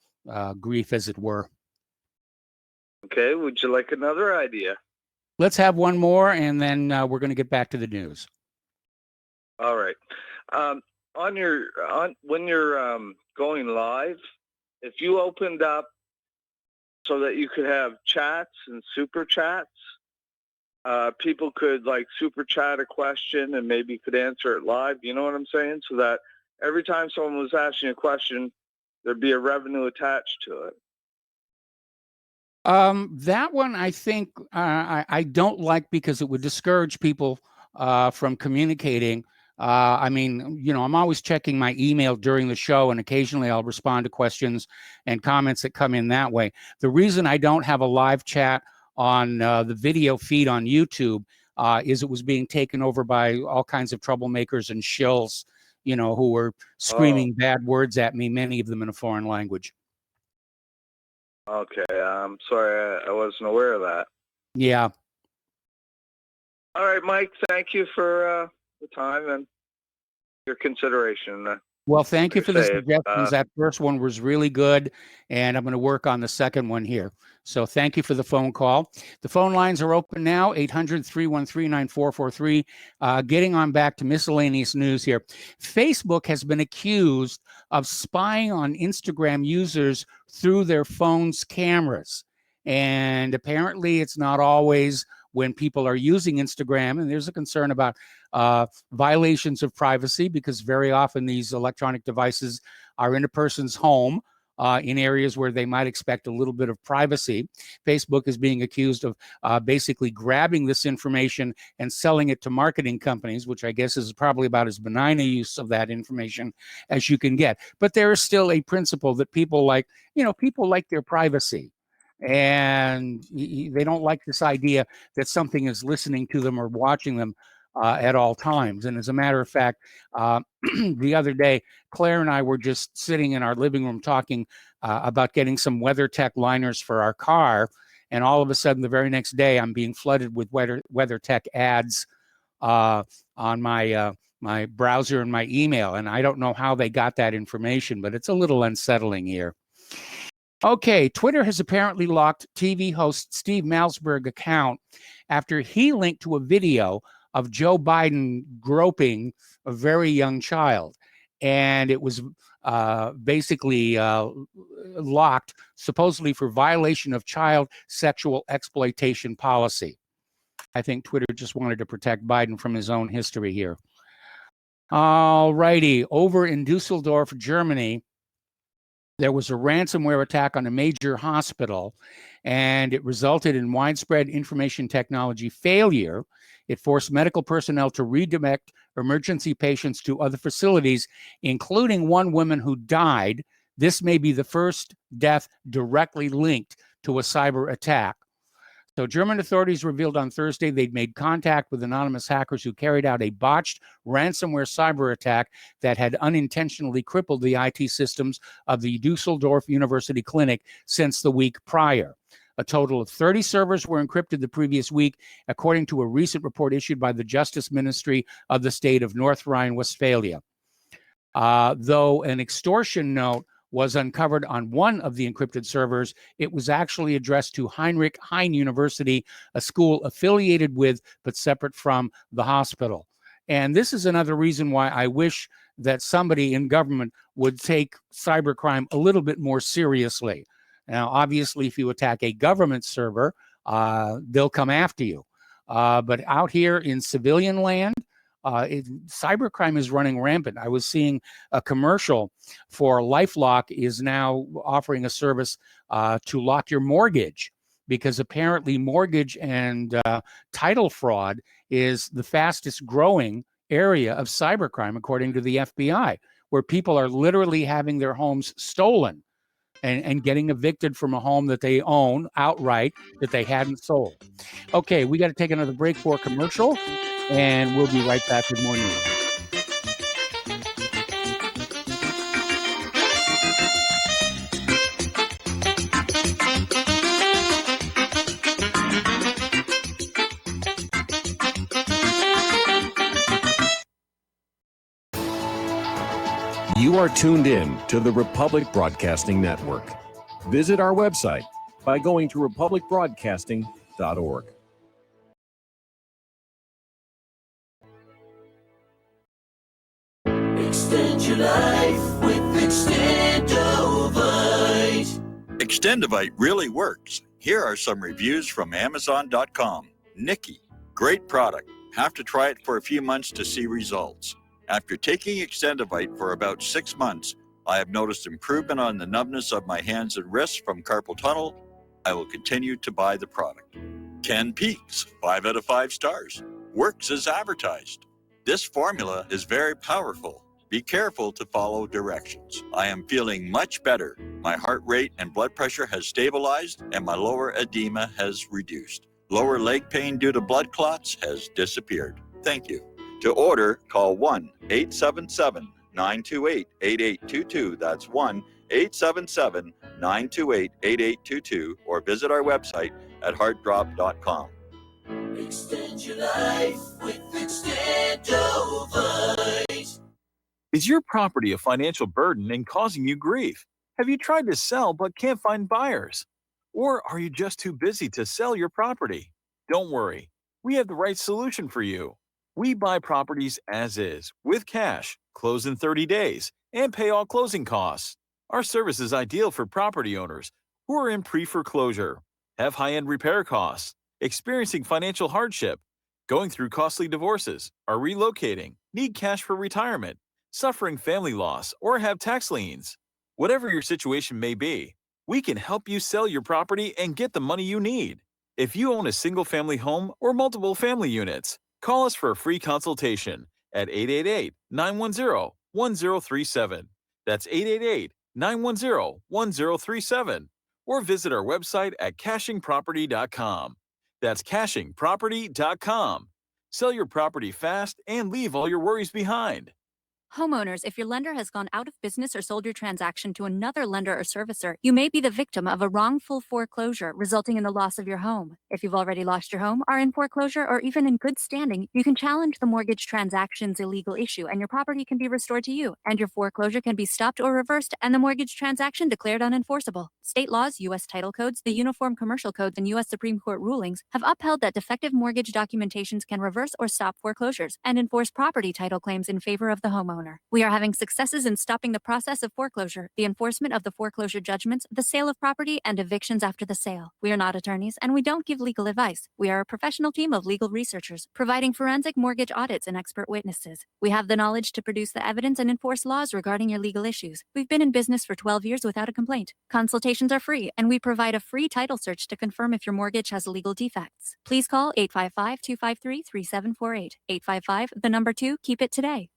grief, as it were. Okay, would you like another idea? Let's have one more, and then we're going to get back to the news. All right. When you're going live, if you opened up so that you could have chats and super chats, people could like super chat a question and maybe could answer it live. You know what I'm saying? So that every time someone was asking a question, there'd be a revenue attached to it. That one, I think I don't like, because it would discourage people from communicating. I mean, you know, I'm always checking my email during the show, and occasionally I'll respond to questions and comments that come in that way. The reason I don't have a live chat on the video feed on YouTube is it was being taken over by all kinds of troublemakers and shills, you know, who were screaming bad words at me, many of them in a foreign language. Okay, I'm sorry, I wasn't aware of that. Yeah. All right, Mike, thank you for the time and your consideration. Well, thank you for the suggestions. That first one was really good, and I'm going to work on the second one here. So thank you for the phone call. The phone lines are open now, 800-313-9443. Getting on back to miscellaneous news here. Facebook has been accused of spying on Instagram users through their phones' cameras. And apparently it's not always when people are using Instagram, and there's a concern about violations of privacy, because very often these electronic devices are in a person's home in areas where they might expect a little bit of privacy. Facebook is being accused of basically grabbing this information and selling it to marketing companies, which I guess is probably about as benign a use of that information as you can get. But there is still a principle that people like, you know, people like their privacy. And they don't like this idea that something is listening to them or watching them at all times. And as a matter of fact, the other day, Claire and I were just sitting in our living room talking about getting some WeatherTech liners for our car. And all of a sudden, the very next day, I'm being flooded with WeatherTech ads on my my browser and my email. And I don't know how they got that information, but it's a little unsettling here. Okay, Twitter has apparently locked TV host Steve Malzberg account after he linked to a video of Joe Biden groping a very young child. And it was basically locked, supposedly for violation of child sexual exploitation policy. I think Twitter just wanted to protect Biden from his own history here. All righty, over in Dusseldorf, Germany, there was a ransomware attack on a major hospital, and it resulted in widespread information technology failure. It forced medical personnel to redirect emergency patients to other facilities, including one woman who died. This may be the first death directly linked to a cyber attack. So German authorities revealed on Thursday they'd made contact with anonymous hackers who carried out a botched ransomware cyber attack that had unintentionally crippled the IT systems of the Dusseldorf University Clinic since the week prior. A total of 30 servers were encrypted the previous week, according to a recent report issued by the Justice Ministry of the state of North Rhine-Westphalia. Though an extortion note was uncovered on one of the encrypted servers, it was actually addressed to Heinrich Heine University, a school affiliated with but separate from the hospital. And this is another reason why I wish that somebody in government would take cybercrime a little bit more seriously. Now, obviously, if you attack a government server, they'll come after you. But out here in civilian land, cybercrime is running rampant. I was seeing a commercial for LifeLock is now offering a service to lock your mortgage, because apparently mortgage and title fraud is the fastest growing area of cybercrime, according to the FBI, where people are literally having their homes stolen. and getting evicted from a home that they own outright that they hadn't sold. Okay, we got to take another break for a commercial, and we'll be right back with more news. You are tuned in to the Republic Broadcasting Network. Visit our website by going to republicbroadcasting.org. Extend your life with Extendovite. Extendovite really works. Here are some reviews from Amazon.com. Nikki, great product. Have to try it for a few months to see results. After taking Extendovite for about 6 months, I have noticed improvement on the numbness of my hands and wrists from carpal tunnel. I will continue to buy the product. Ken Peaks, 5 out of 5 stars. Works as advertised. This formula is very powerful. Be careful to follow directions. I am feeling much better. My heart rate and blood pressure has stabilized and my lower edema has reduced. Lower leg pain due to blood clots has disappeared. Thank you. To order, call 1-877-928-8822. That's 1-877-928-8822 or visit our website at heartdrop.com. Extend your life with Extendovite. Is your property a financial burden and causing you grief? Have you tried to sell but can't find buyers? Or are you just too busy to sell your property? Don't worry, we have the right solution for you. We buy properties as is, with cash, close in 30 days, and pay all closing costs. Our service is ideal for property owners who are in pre-foreclosure, have high-end repair costs, experiencing financial hardship, going through costly divorces, are relocating, need cash for retirement, suffering family loss, or have tax liens. Whatever your situation may be, we can help you sell your property and get the money you need. If you own a single-family home or multiple family units, call us for a free consultation at 888-910-1037. That's 888-910-1037. Or visit our website at cachingproperty.com. That's cachingproperty.com. Sell your property fast and leave all your worries behind. Homeowners, if your lender has gone out of business or sold your transaction to another lender or servicer, you may be the victim of a wrongful foreclosure, resulting in the loss of your home. If you've already lost your home, are in foreclosure, or even in good standing, you can challenge the mortgage transaction's illegal issue, and your property can be restored to you, and your foreclosure can be stopped or reversed, and the mortgage transaction declared unenforceable. State laws, U.S. title codes, the Uniform Commercial Codes, and U.S. Supreme Court rulings have upheld that defective mortgage documentations can reverse or stop foreclosures and enforce property title claims in favor of the homeowner. We are having successes in stopping the process of foreclosure, the enforcement of the foreclosure judgments, the sale of property, and evictions after the sale. We are not attorneys, and we don't give legal advice. We are a professional team of legal researchers, providing forensic mortgage audits and expert witnesses. We have the knowledge to produce the evidence and enforce laws regarding your legal issues. We've been in business for 12 years without a complaint. Consultations are free, and we provide a free title search to confirm if your mortgage has legal defects. Please call 855-253-3748. 855, the number 2, keep it today.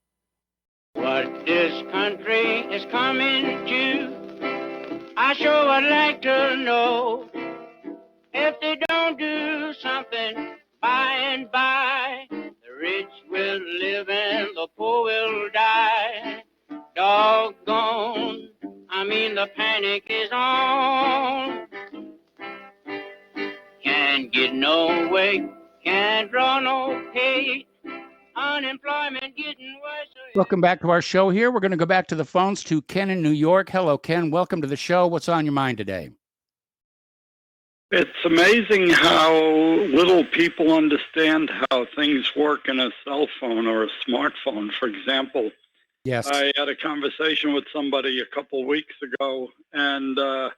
What this country is coming to, I sure would like to know. If they don't do something by and by, the rich will live and the poor will die. Doggone, the panic is on. Can't get no way, can't draw no pay. Unemployment getting worse. Welcome back to our show here. We're going to go back to the phones to Ken in New York. Hello, Ken. Welcome to the show. What's on your mind today? It's amazing how little people understand how things work in a cell phone or a smartphone. For example, yes, I had a conversation with somebody a couple of weeks ago, and I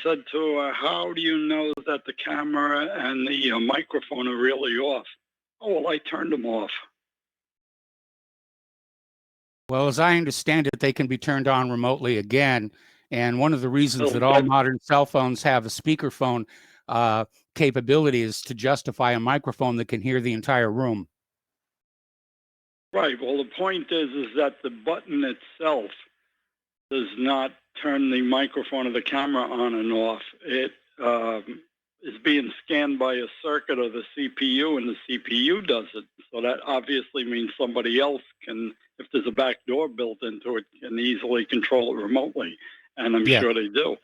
said to her, how do you know that the camera and the microphone are really off? Oh, well, I turned them off. Well, as I understand it, they can be turned on remotely again. And one of the reasons that all modern cell phones have a speakerphone capability is to justify a microphone that can hear the entire room. Right. Well, the point is that the button itself does not turn the microphone of the camera on and off. It is being scanned by a circuit of the CPU, and the CPU does it. So that obviously means somebody else can, if there's a back door built into it, can easily control it remotely. And I'm Yeah. sure they do.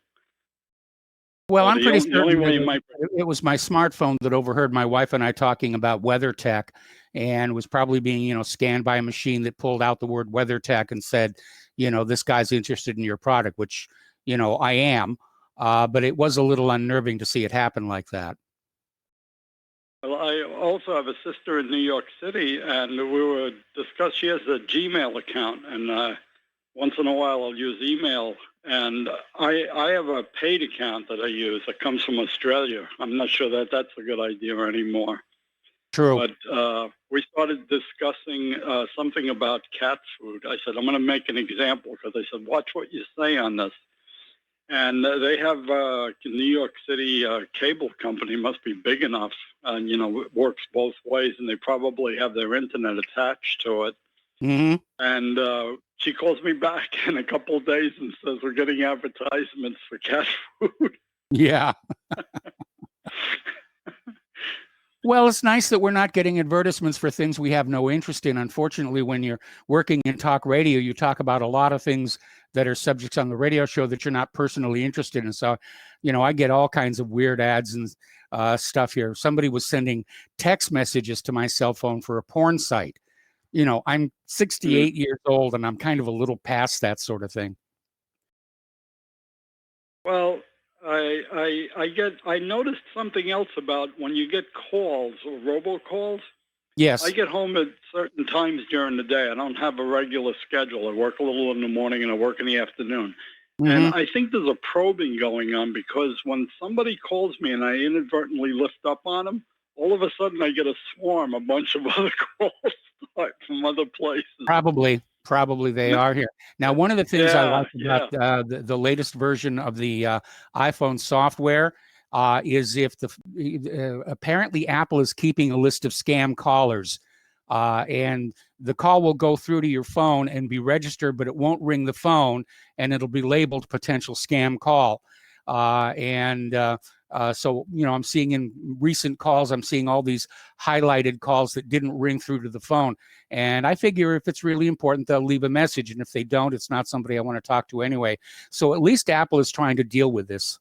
Well, So I'm the pretty only- the only certain way that you might- it was my smartphone that overheard my wife and I talking about WeatherTech, and was probably being, scanned by a machine that pulled out the word WeatherTech and said, this guy's interested in your product, which, I am. But it was a little unnerving to see it happen like that. Well, I also have a sister in New York City, and we were discussing, she has a Gmail account, and once in a while I'll use email. And I have a paid account that I use that comes from Australia. I'm not sure that that's a good idea anymore. True. But we started discussing something about cat food. I said, I'm going to make an example, because I said, watch what you say on this. And they have New York City cable company, must be big enough, and it works both ways, and they probably have their internet attached to it. Mm-hmm. And she calls me back in a couple of days and says, we're getting advertisements for cat food. Yeah. Well, it's nice that we're not getting advertisements for things we have no interest in. Unfortunately, when you're working in talk radio, you talk about a lot of things that are subjects on the radio show that you're not personally interested in. So, I get all kinds of weird ads and stuff here. Somebody was sending text messages to my cell phone for a porn site. I'm 68 years old, and I'm kind of a little past that sort of thing. Well, I noticed something else about when you get calls or robocalls. Yes. I get home at certain times during the day. I don't have a regular schedule. I work a little in the morning and I work in the afternoon. And I think there's a probing going on, because when somebody calls me and I inadvertently lift up on them, all of a sudden I get a bunch of other calls from other places. Probably they are here. Now, one of the things I like about yeah. the latest version of the iPhone software is if apparently Apple is keeping a list of scam callers, and the call will go through to your phone and be registered, but it won't ring the phone, and it'll be labeled potential scam call. So, I'm seeing in recent calls, I'm seeing all these highlighted calls that didn't ring through to the phone. And I figure if it's really important, they'll leave a message. And if they don't, it's not somebody I want to talk to anyway. So at least Apple is trying to deal with this.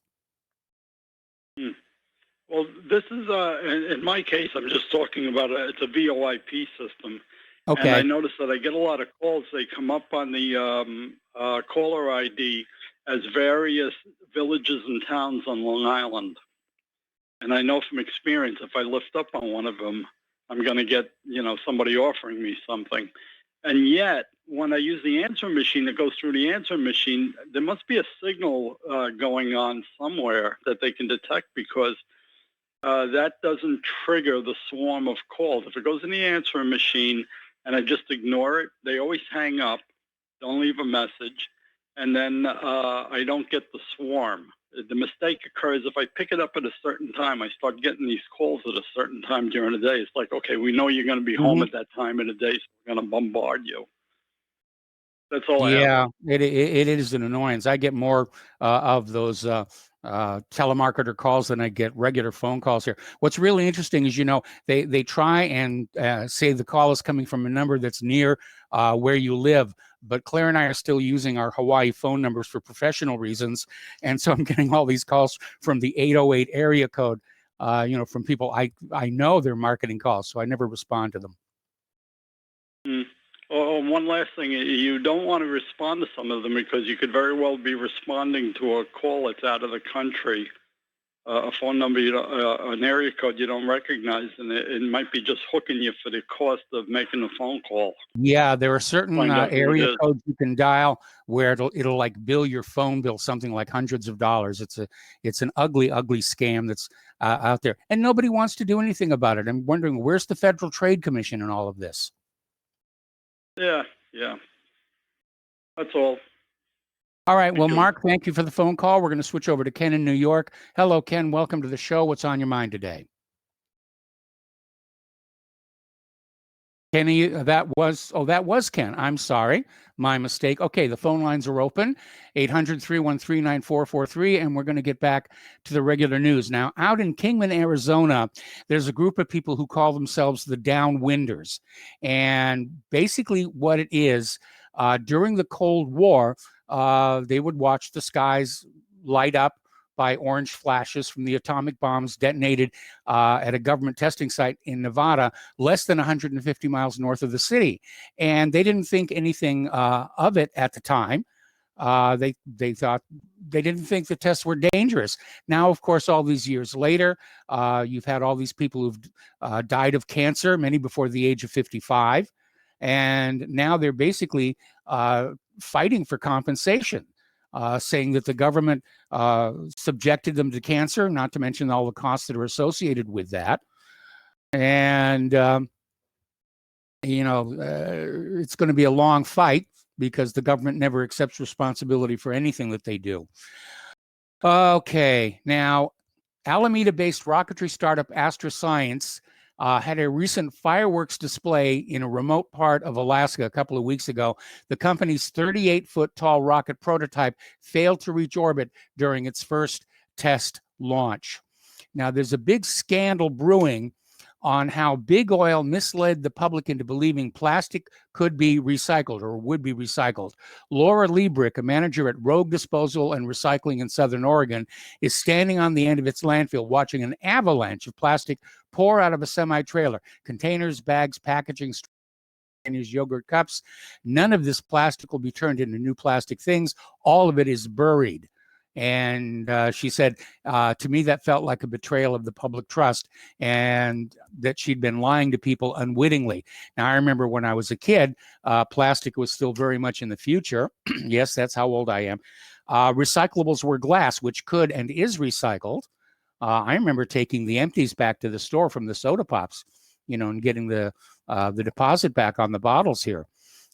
Well, this is, in my case, I'm just talking about it's a VoIP system. Okay. And I noticed that I get a lot of calls. They come up on the caller ID as various villages and towns on Long Island. And I know from experience, if I lift up on one of them, I'm going to get, somebody offering me something. And yet, when I use the answering machine that goes through the answering machine, there must be a signal going on somewhere that they can detect, because that doesn't trigger the swarm of calls. If it goes in the answering machine and I just ignore it, they always hang up, don't leave a message, and then I don't get the swarm. The mistake occurs if I pick it up at a certain time. I start getting these calls at a certain time during the day. It's like, okay, we know you're going to be home at that time of the day, so we're going to bombard you. That's all I have. Yeah, it is an annoyance. I get more of those telemarketer calls than I get regular phone calls here. What's really interesting is, they try and say the call is coming from a number that's near where you live. But Claire and I are still using our Hawaii phone numbers for professional reasons. And so I'm getting all these calls from the 808 area code, from people I know they're marketing calls, so I never respond to them. Oh, one last thing. You don't want to respond to some of them, because you could very well be responding to a call that's out of the country, a phone number, an area code you don't recognize, and it might be just hooking you for the cost of making a phone call. Yeah, there are certain Find out who it area is. codes you can dial where it'll like bill your phone bill something like hundreds of dollars. It's an ugly scam that's out there, and nobody wants to do anything about it. I'm wondering, where's the Federal Trade Commission in all of this? Yeah. That's all. All right. Well, Mark, thank you for the phone call. We're going to switch over to Ken in New York. Hello, Ken. Welcome to the show. What's on your mind today? Kenny, that was Ken. I'm sorry. My mistake. Okay, the phone lines are open, 800-313-9443, and we're going to get back to the regular news. Now, out in Kingman, Arizona, there's a group of people who call themselves the Downwinders. And basically what it is, during the Cold War, they would watch the skies light up by orange flashes from the atomic bombs detonated at a government testing site in Nevada, less than 150 miles north of the city. And they didn't think anything of it at the time. They thought, they didn't think the tests were dangerous. Now, of course, all these years later, you've had all these people who've died of cancer, many before the age of 55. And now they're basically fighting for compensation. Saying that the government subjected them to cancer, not to mention all the costs that are associated with that. And, it's going to be a long fight because the government never accepts responsibility for anything that they do. Okay, now, Alameda-based rocketry startup Astra Science had a recent fireworks display in a remote part of Alaska a couple of weeks ago. The company's 38-foot tall rocket prototype failed to reach orbit during its first test launch. Now, there's a big scandal brewing on how big oil misled the public into believing plastic could be recycled or would be recycled. Laura Liebrick, a manager at Rogue Disposal and Recycling in Southern Oregon, is standing on the end of its landfill watching an avalanche of plastic pour out of a semi-trailer. Containers, bags, packaging, yogurt cups. None of this plastic will be turned into new plastic things. All of it is buried. And she said, to me, that felt like a betrayal of the public trust and that she'd been lying to people unwittingly. Now, I remember when I was a kid, plastic was still very much in the future. Yes, that's how old I am. Recyclables were glass, which could and is recycled. I remember taking the empties back to the store from the soda pops, and getting the deposit back on the bottles here.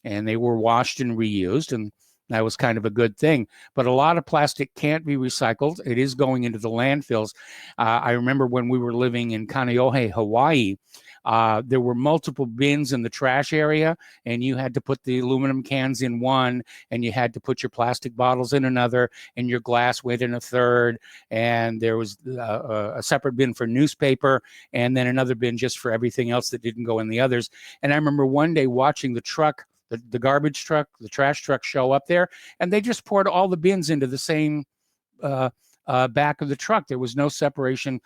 And they were washed and reused, and that was kind of a good thing. But a lot of plastic can't be recycled. It is going into the landfills. I remember when we were living in Kaneohe, Hawaii, there were multiple bins in the trash area, and you had to put the aluminum cans in one, and you had to put your plastic bottles in another, and your glass went in a third, and there was a separate bin for newspaper, and then another bin just for everything else that didn't go in the others. And I remember one day watching the truck, the garbage truck, the trash truck show up there, and they just poured all the bins into the same back of the truck. There was no separation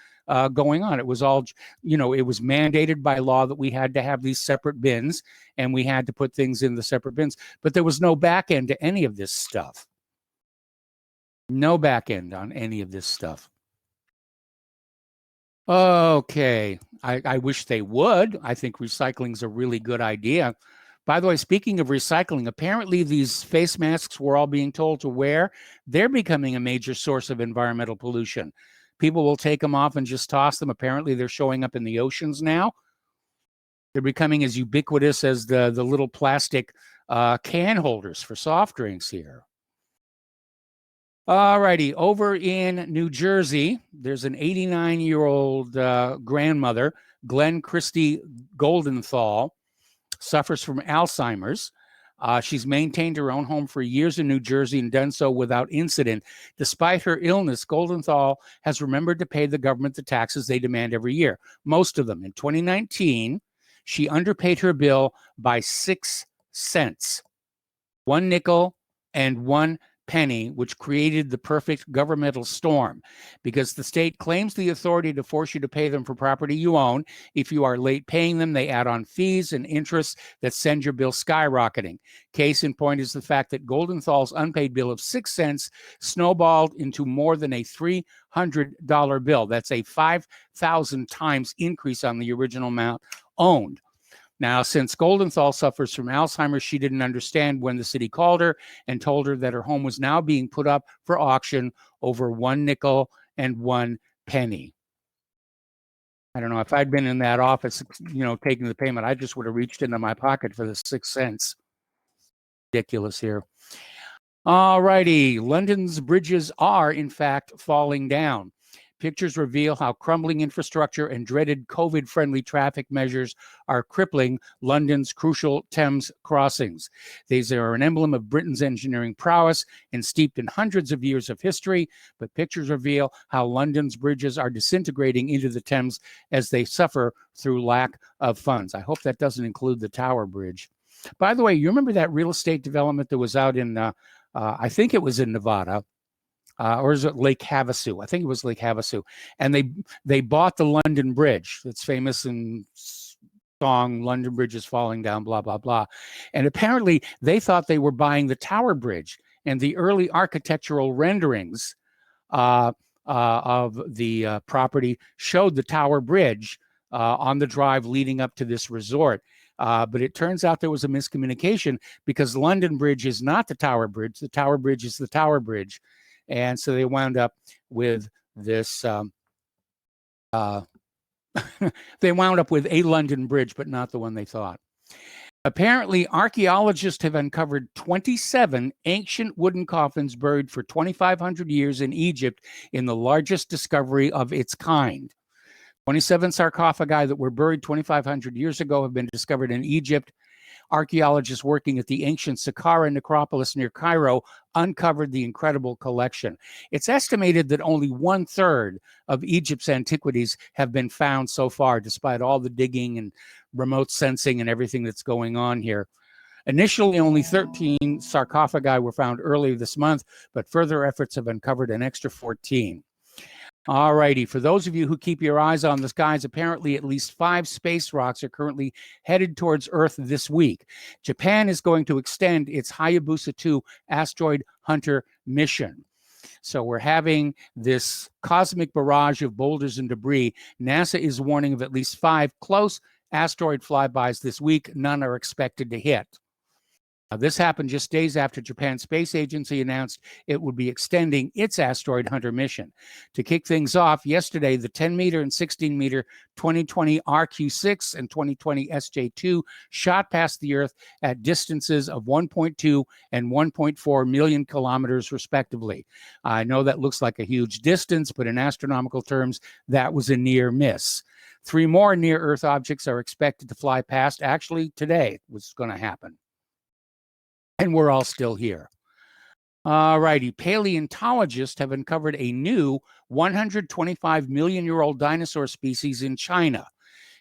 going on. It was all, it was mandated by law that we had to have these separate bins, and we had to put things in the separate bins. But there was no back end to any of this stuff. No back end on any of this stuff. Okay. I wish they would. I think recycling's a really good idea. By the way, speaking of recycling, apparently these face masks we're all being told to wear, they're becoming a major source of environmental pollution. People will take them off and just toss them. Apparently they're showing up in the oceans now. They're becoming as ubiquitous as the little plastic can holders for soft drinks here. All righty, over in New Jersey, there's an 89-year-old grandmother, Glenn Christie Goldenthal, suffers from Alzheimer's. She's maintained her own home for years in New Jersey and done so without incident. Despite her illness, Goldenthal has remembered to pay the government the taxes they demand every year, most of them. In 2019, she underpaid her bill by 6 cents, 1 nickel and 1 penny, which created the perfect governmental storm, because the state claims the authority to force you to pay them for property you own. If you are late paying them, they add on fees and interest that send your bill skyrocketing. Case in point is the fact that Goldenthal's unpaid bill of 6 cents snowballed into more than a $300 bill. That's a 5,000 times increase on the original amount owned. Now, since Goldenthal suffers from Alzheimer's, she didn't understand when the city called her and told her that her home was now being put up for auction over 1 nickel and 1 penny. I don't know, if I'd been in that office, taking the payment, I just would have reached into my pocket for the 6 cents. Ridiculous here. All righty, London's bridges are, in fact, falling down. Pictures reveal how crumbling infrastructure and dreaded COVID-friendly traffic measures are crippling London's crucial Thames crossings. These are an emblem of Britain's engineering prowess and steeped in hundreds of years of history, but pictures reveal how London's bridges are disintegrating into the Thames as they suffer through lack of funds. I hope that doesn't include the Tower Bridge. By the way, you remember that real estate development that was out in, I think it was in Nevada, or is it Lake Havasu? I think it was Lake Havasu. And they bought the London Bridge. It's famous in song, London Bridge is falling down, blah, blah, blah. And apparently they thought they were buying the Tower Bridge, and the early architectural renderings of the property showed the Tower Bridge on the drive leading up to this resort. But it turns out there was a miscommunication, because London Bridge is not the Tower Bridge. The Tower Bridge is the Tower Bridge. And so they wound up with this, they wound up with a London Bridge, but not the one they thought. Apparently, archaeologists have uncovered 27 ancient wooden coffins buried for 2,500 years in Egypt, in the largest discovery of its kind. 27 sarcophagi that were buried 2,500 years ago have been discovered in Egypt. Archaeologists working at the ancient Saqqara necropolis near Cairo uncovered the incredible collection. It's estimated that only 1/3 of Egypt's antiquities have been found so far, despite all the digging and remote sensing and everything that's going on here. Initially, only 13 sarcophagi were found earlier this month, but further efforts have uncovered an extra 14. All righty. For those of you who keep your eyes on the skies, apparently at least 5 space rocks are currently headed towards Earth this week. Japan is going to extend its Hayabusa 2 asteroid hunter mission. So we're having this cosmic barrage of boulders and debris. NASA is warning of at least 5 close asteroid flybys this week. None are expected to hit. This happened just days after Japan's space agency announced it would be extending its asteroid hunter mission. To kick things off, yesterday, the 10-meter and 16-meter 2020 RQ-6 and 2020 SJ-2 shot past the Earth at distances of 1.2 and 1.4 million kilometers, respectively. I know that looks like a huge distance, but in astronomical terms, that was a near miss. 3 more near-Earth objects are expected to fly past. Actually, today was going to happen. And we're all still here. All righty. Paleontologists have uncovered a new 125-million-year-old dinosaur species in China.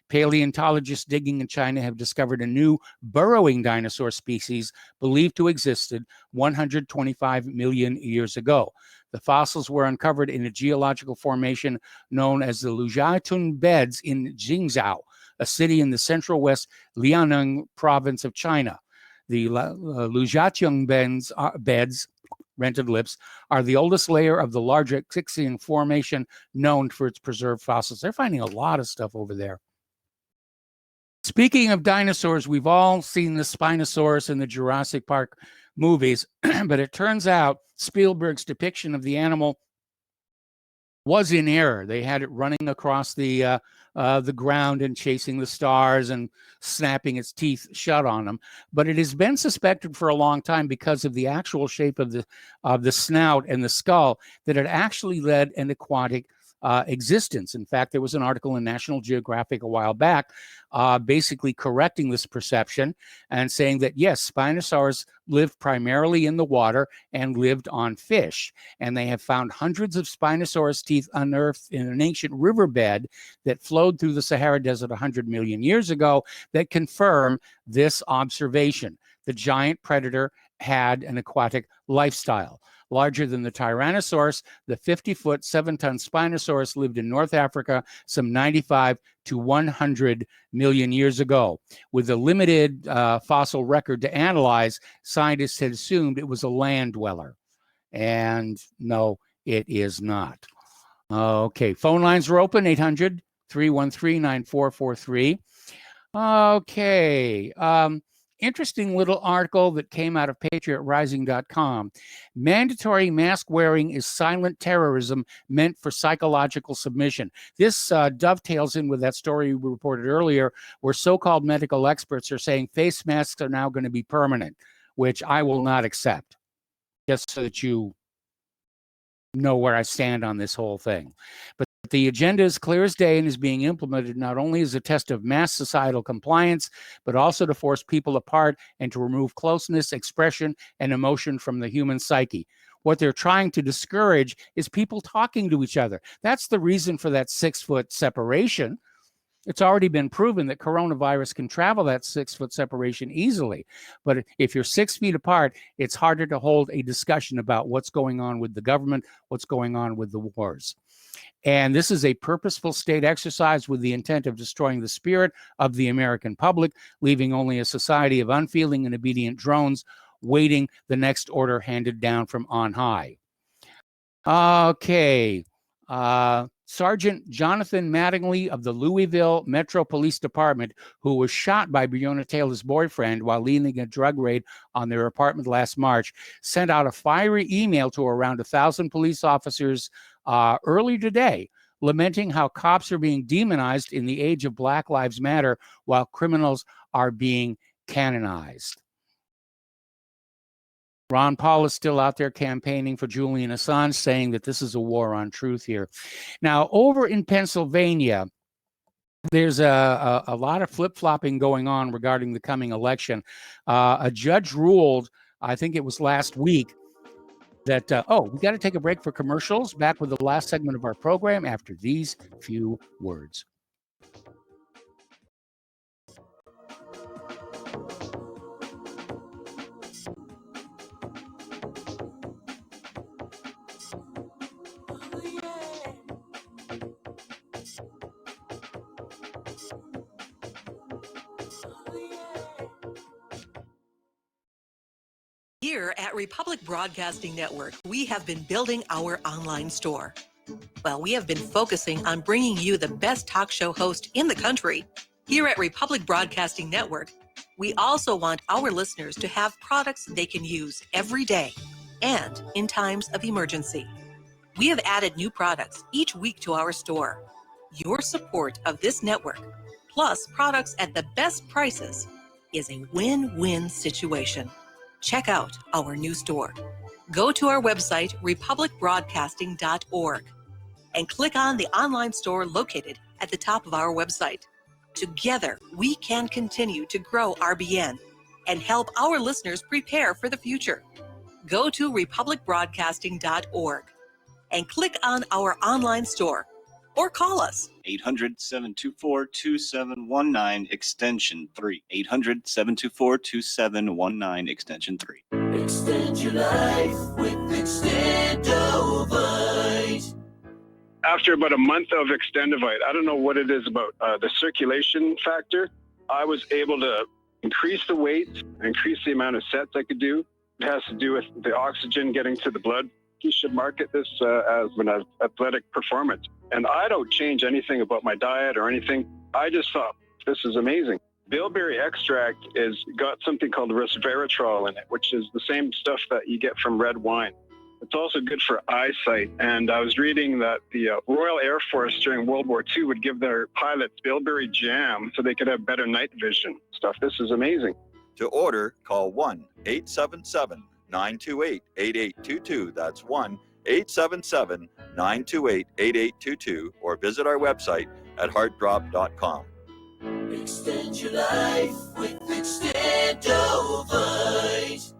Paleontologists digging in China have discovered a new burrowing dinosaur species believed to have existed 125 million years ago. The fossils were uncovered in a geological formation known as the Lujiatung Beds in Jingzhou, a city in the central west Liaoning province of China. The Lujiatung beds, rented lips, are the oldest layer of the larger Xixian formation known for its preserved fossils. They're finding a lot of stuff over there. Speaking of dinosaurs, we've all seen the Spinosaurus in the Jurassic Park movies, but it turns out Spielberg's depiction of the animal was in error. They had it running across the ground and chasing the stars and snapping its teeth shut on them. But it has been suspected for a long time, because of the actual shape of the snout and the skull, that it actually led an aquatic existence. In fact, there was an article in National Geographic a while back basically correcting this perception and saying that, yes, Spinosaurus lived primarily in the water and lived on fish. And they have found hundreds of Spinosaurus teeth unearthed in an ancient riverbed that flowed through the Sahara Desert 100 million years ago that confirm this observation. The giant predator had an aquatic lifestyle. Larger than the Tyrannosaurus, the 50-foot, 7-ton Spinosaurus lived in North Africa some 95 to 100 million years ago. With a limited fossil record to analyze, scientists had assumed it was a land dweller. And no, it is not. Okay, phone lines are open, 800-313-9443. Okay, interesting little article that came out of patriotrising.com. Mandatory mask wearing is silent terrorism meant for psychological submission. This dovetails in with that story we reported earlier, where so-called medical experts are saying face masks are now going to be permanent, which I will not accept, just so that you know where I stand on this whole thing. But The agenda is clear as day and is being implemented not only as a test of mass societal compliance, but also to force people apart and to remove closeness, expression, and emotion from the human psyche. What they're trying to discourage is people talking to each other. That's the reason for that 6-foot separation. It's already been proven that coronavirus can travel that 6-foot separation easily. But if you're 6 feet apart, it's harder to hold a discussion about what's going on with the government, what's going on with the wars. And this is a purposeful state exercise with the intent of destroying the spirit of the American public, leaving only a society of unfeeling and obedient drones waiting the next order handed down from on high. Okay. Sergeant Jonathan Mattingly of the Louisville Metro Police Department, who was shot by Breonna Taylor's boyfriend while leading a drug raid on their apartment last March, sent out a fiery email to around 1,000 police officers early today, lamenting how cops are being demonized in the age of Black Lives Matter while criminals are being canonized. Ron Paul is still out there campaigning for Julian Assange, saying that this is a war on truth here. Now, over in Pennsylvania, there's a lot of flip-flopping going on regarding the coming election. A judge ruled, I think it was last week, that, we got to take a break for commercials. Back with the last segment of our program after these few words. Here at Republic Broadcasting Network, we have been building our online store. Well, we have been focusing on bringing you the best talk show host in the country. Here at Republic Broadcasting Network, we also want our listeners to have products they can use every day and in times of emergency. We have added new products each week to our store. Your support of this network, plus products at the best prices, is a win-win situation. Check out our new store. Go to our website, republicbroadcasting.org, and click on the online store located at the top of our website. Together, we can continue to grow RBN and help our listeners prepare for the future. Go to republicbroadcasting.org and click on our online store or call us. 800-724-2719, extension 3. 800-724-2719, extension 3. Extend your life with Extendovite. After about a month of Extendovite, I don't know what it is about the circulation factor. I was able to increase the weight, increase the amount of sets I could do. It has to do with the oxygen getting to the blood. You should market this as an athletic performance. And I don't change anything about my diet or anything. I just thought, this is amazing. Bilberry extract is got something called resveratrol in it, which is the same stuff that you get from red wine. It's also good for eyesight. And I was reading that the Royal Air Force during World War II would give their pilots bilberry jam so they could have better night vision stuff. This is amazing. To order, call 1-877-928-8822. That's 1-877-928-8822, or visit our website at heartdrop.com. Extend your life with Extendovite.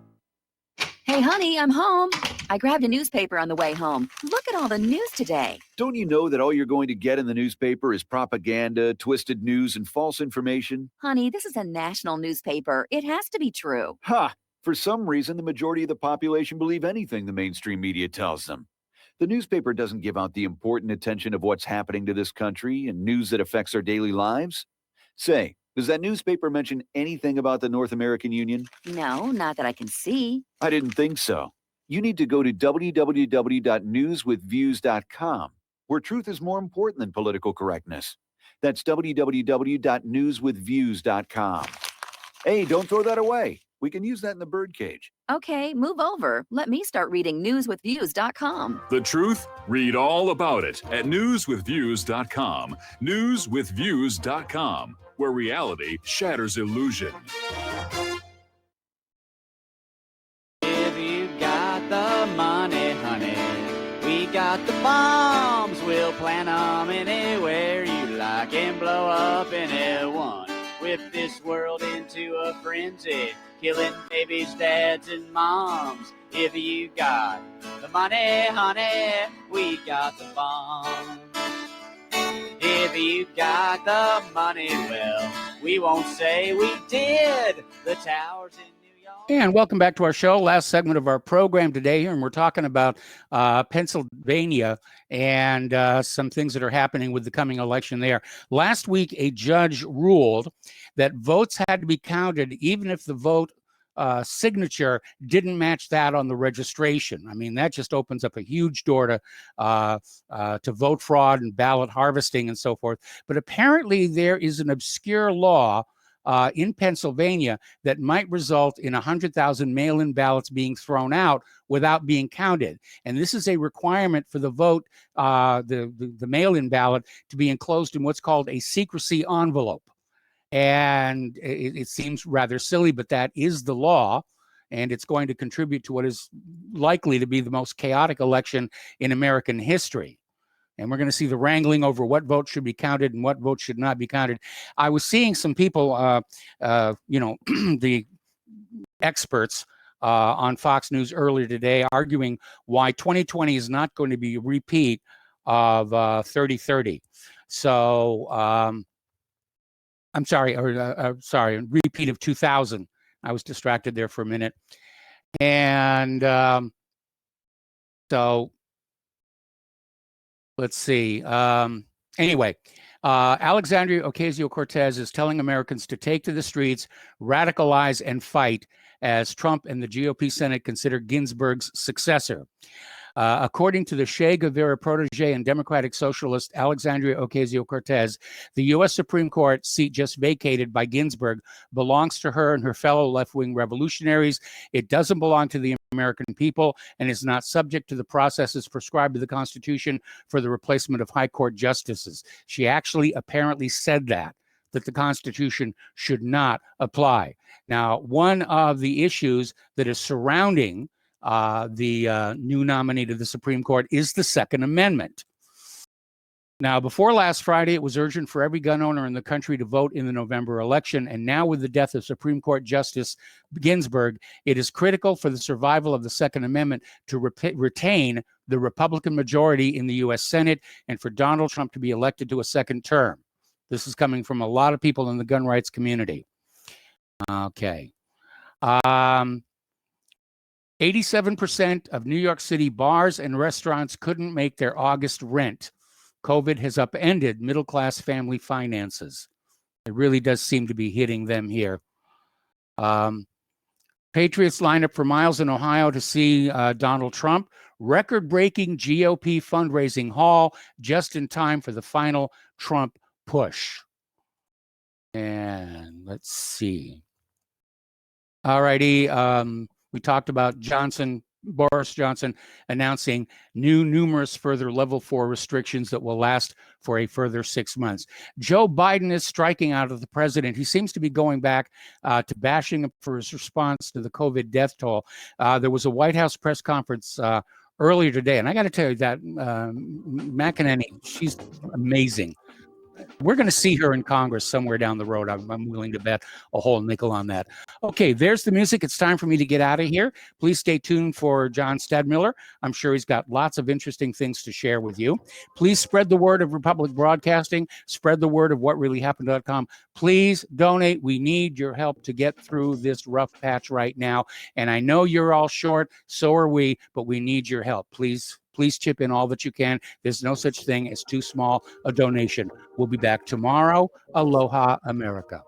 Hey, honey, I'm home. I grabbed a newspaper on the way home. Look at all the news today. Don't you know that all you're going to get in the newspaper is propaganda, twisted news, and false information? Honey, this is a national newspaper. It has to be true. Ha! For some reason, the majority of the population believe anything the mainstream media tells them. The newspaper doesn't give out the important attention of what's happening to this country and news that affects our daily lives. Say, does that newspaper mention anything about the North American Union? No, not that I can see. I didn't think so. You need to go to www.newswithviews.com, where truth is more important than political correctness. That's www.newswithviews.com. Hey, don't throw that away. We can use that in the birdcage. Okay, move over. Let me start reading newswithviews.com. The truth? Read all about it at newswithviews.com. Newswithviews.com, where reality shatters illusion. If you got the money, honey, we got got the bombs, we'll plant 'em anywhere you like and blow up anyone. Whip this world into a frenzy, killing babies, dads, and moms. If you got the money, honey, we got the bomb. If you got the money, well, we won't say we did. The towers in And welcome back to our show, last segment of our program today, and we're talking about Pennsylvania and some things that are happening with the coming election there. Last week, a judge ruled that votes had to be counted even if the vote signature didn't match that on the registration. I mean, that just opens up a huge door to vote fraud and ballot harvesting and so forth. But apparently there is an obscure law in Pennsylvania that might result in 100,000 mail-in ballots being thrown out without being counted. And this is a requirement for the vote, the mail-in ballot, to be enclosed in what's called a secrecy envelope. And it seems rather silly, but that is the law. And it's going to contribute to what is likely to be the most chaotic election in American history. And we're going to see the wrangling over what votes should be counted and what votes should not be counted. I was seeing some people, the experts on Fox News earlier today arguing why 2020 is not going to be a repeat of 30-30. So I'm sorry, repeat of 2000. I was distracted there for a minute. And so let's see. Anyway, Alexandria Ocasio-Cortez is telling Americans to take to the streets, radicalize, and fight as Trump and the GOP Senate consider Ginsburg's successor. According to the Che Guevara protege and Democratic Socialist Alexandria Ocasio-Cortez, the U.S. Supreme Court seat just vacated by Ginsburg belongs to her and her fellow left-wing revolutionaries. It doesn't belong to the American people and is not subject to the processes prescribed to the Constitution for the replacement of high court justices. She actually apparently said that the Constitution should not apply. Now, one of the issues that is surrounding the new nominee to the Supreme Court is the Second Amendment. Now, before last Friday, it was urgent for every gun owner in the country to vote in the November election. And now with the death of Supreme Court Justice Ginsburg, it is critical for the survival of the Second Amendment to retain the Republican majority in the U.S. Senate and for Donald Trump to be elected to a second term. This is coming from a lot of people in the gun rights community. Okay. 87% of New York City bars and restaurants couldn't make their August rent. COVID has upended middle-class family finances. It really does seem to be hitting them here. Patriots line up for miles in Ohio to see Donald Trump. Record-breaking GOP fundraising haul just in time for the final Trump push. And let's see. All righty. We talked about Boris Johnson announcing numerous further level 4 restrictions that will last for a further 6 months. Joe Biden is striking out at the president. He seems to be going back to bashing him for his response to the COVID death toll. There was a White House press conference earlier today, and I got to tell you that McEnany, she's amazing. We're going to see her in Congress somewhere down the road. I'm willing to bet a whole nickel on that. Okay, there's the music. It's time for me to get out of here. Please stay tuned for John Stadmiller. I'm sure he's got lots of interesting things to share with you. Please spread the word of Republic Broadcasting. Spread the word of whatreallyhappened.com. Please donate. We need your help to get through this rough patch right now. And I know you're all short. So are we, but we need your help. Please chip in all that you can. There's no such thing as too small a donation. We'll be back tomorrow. Aloha, America.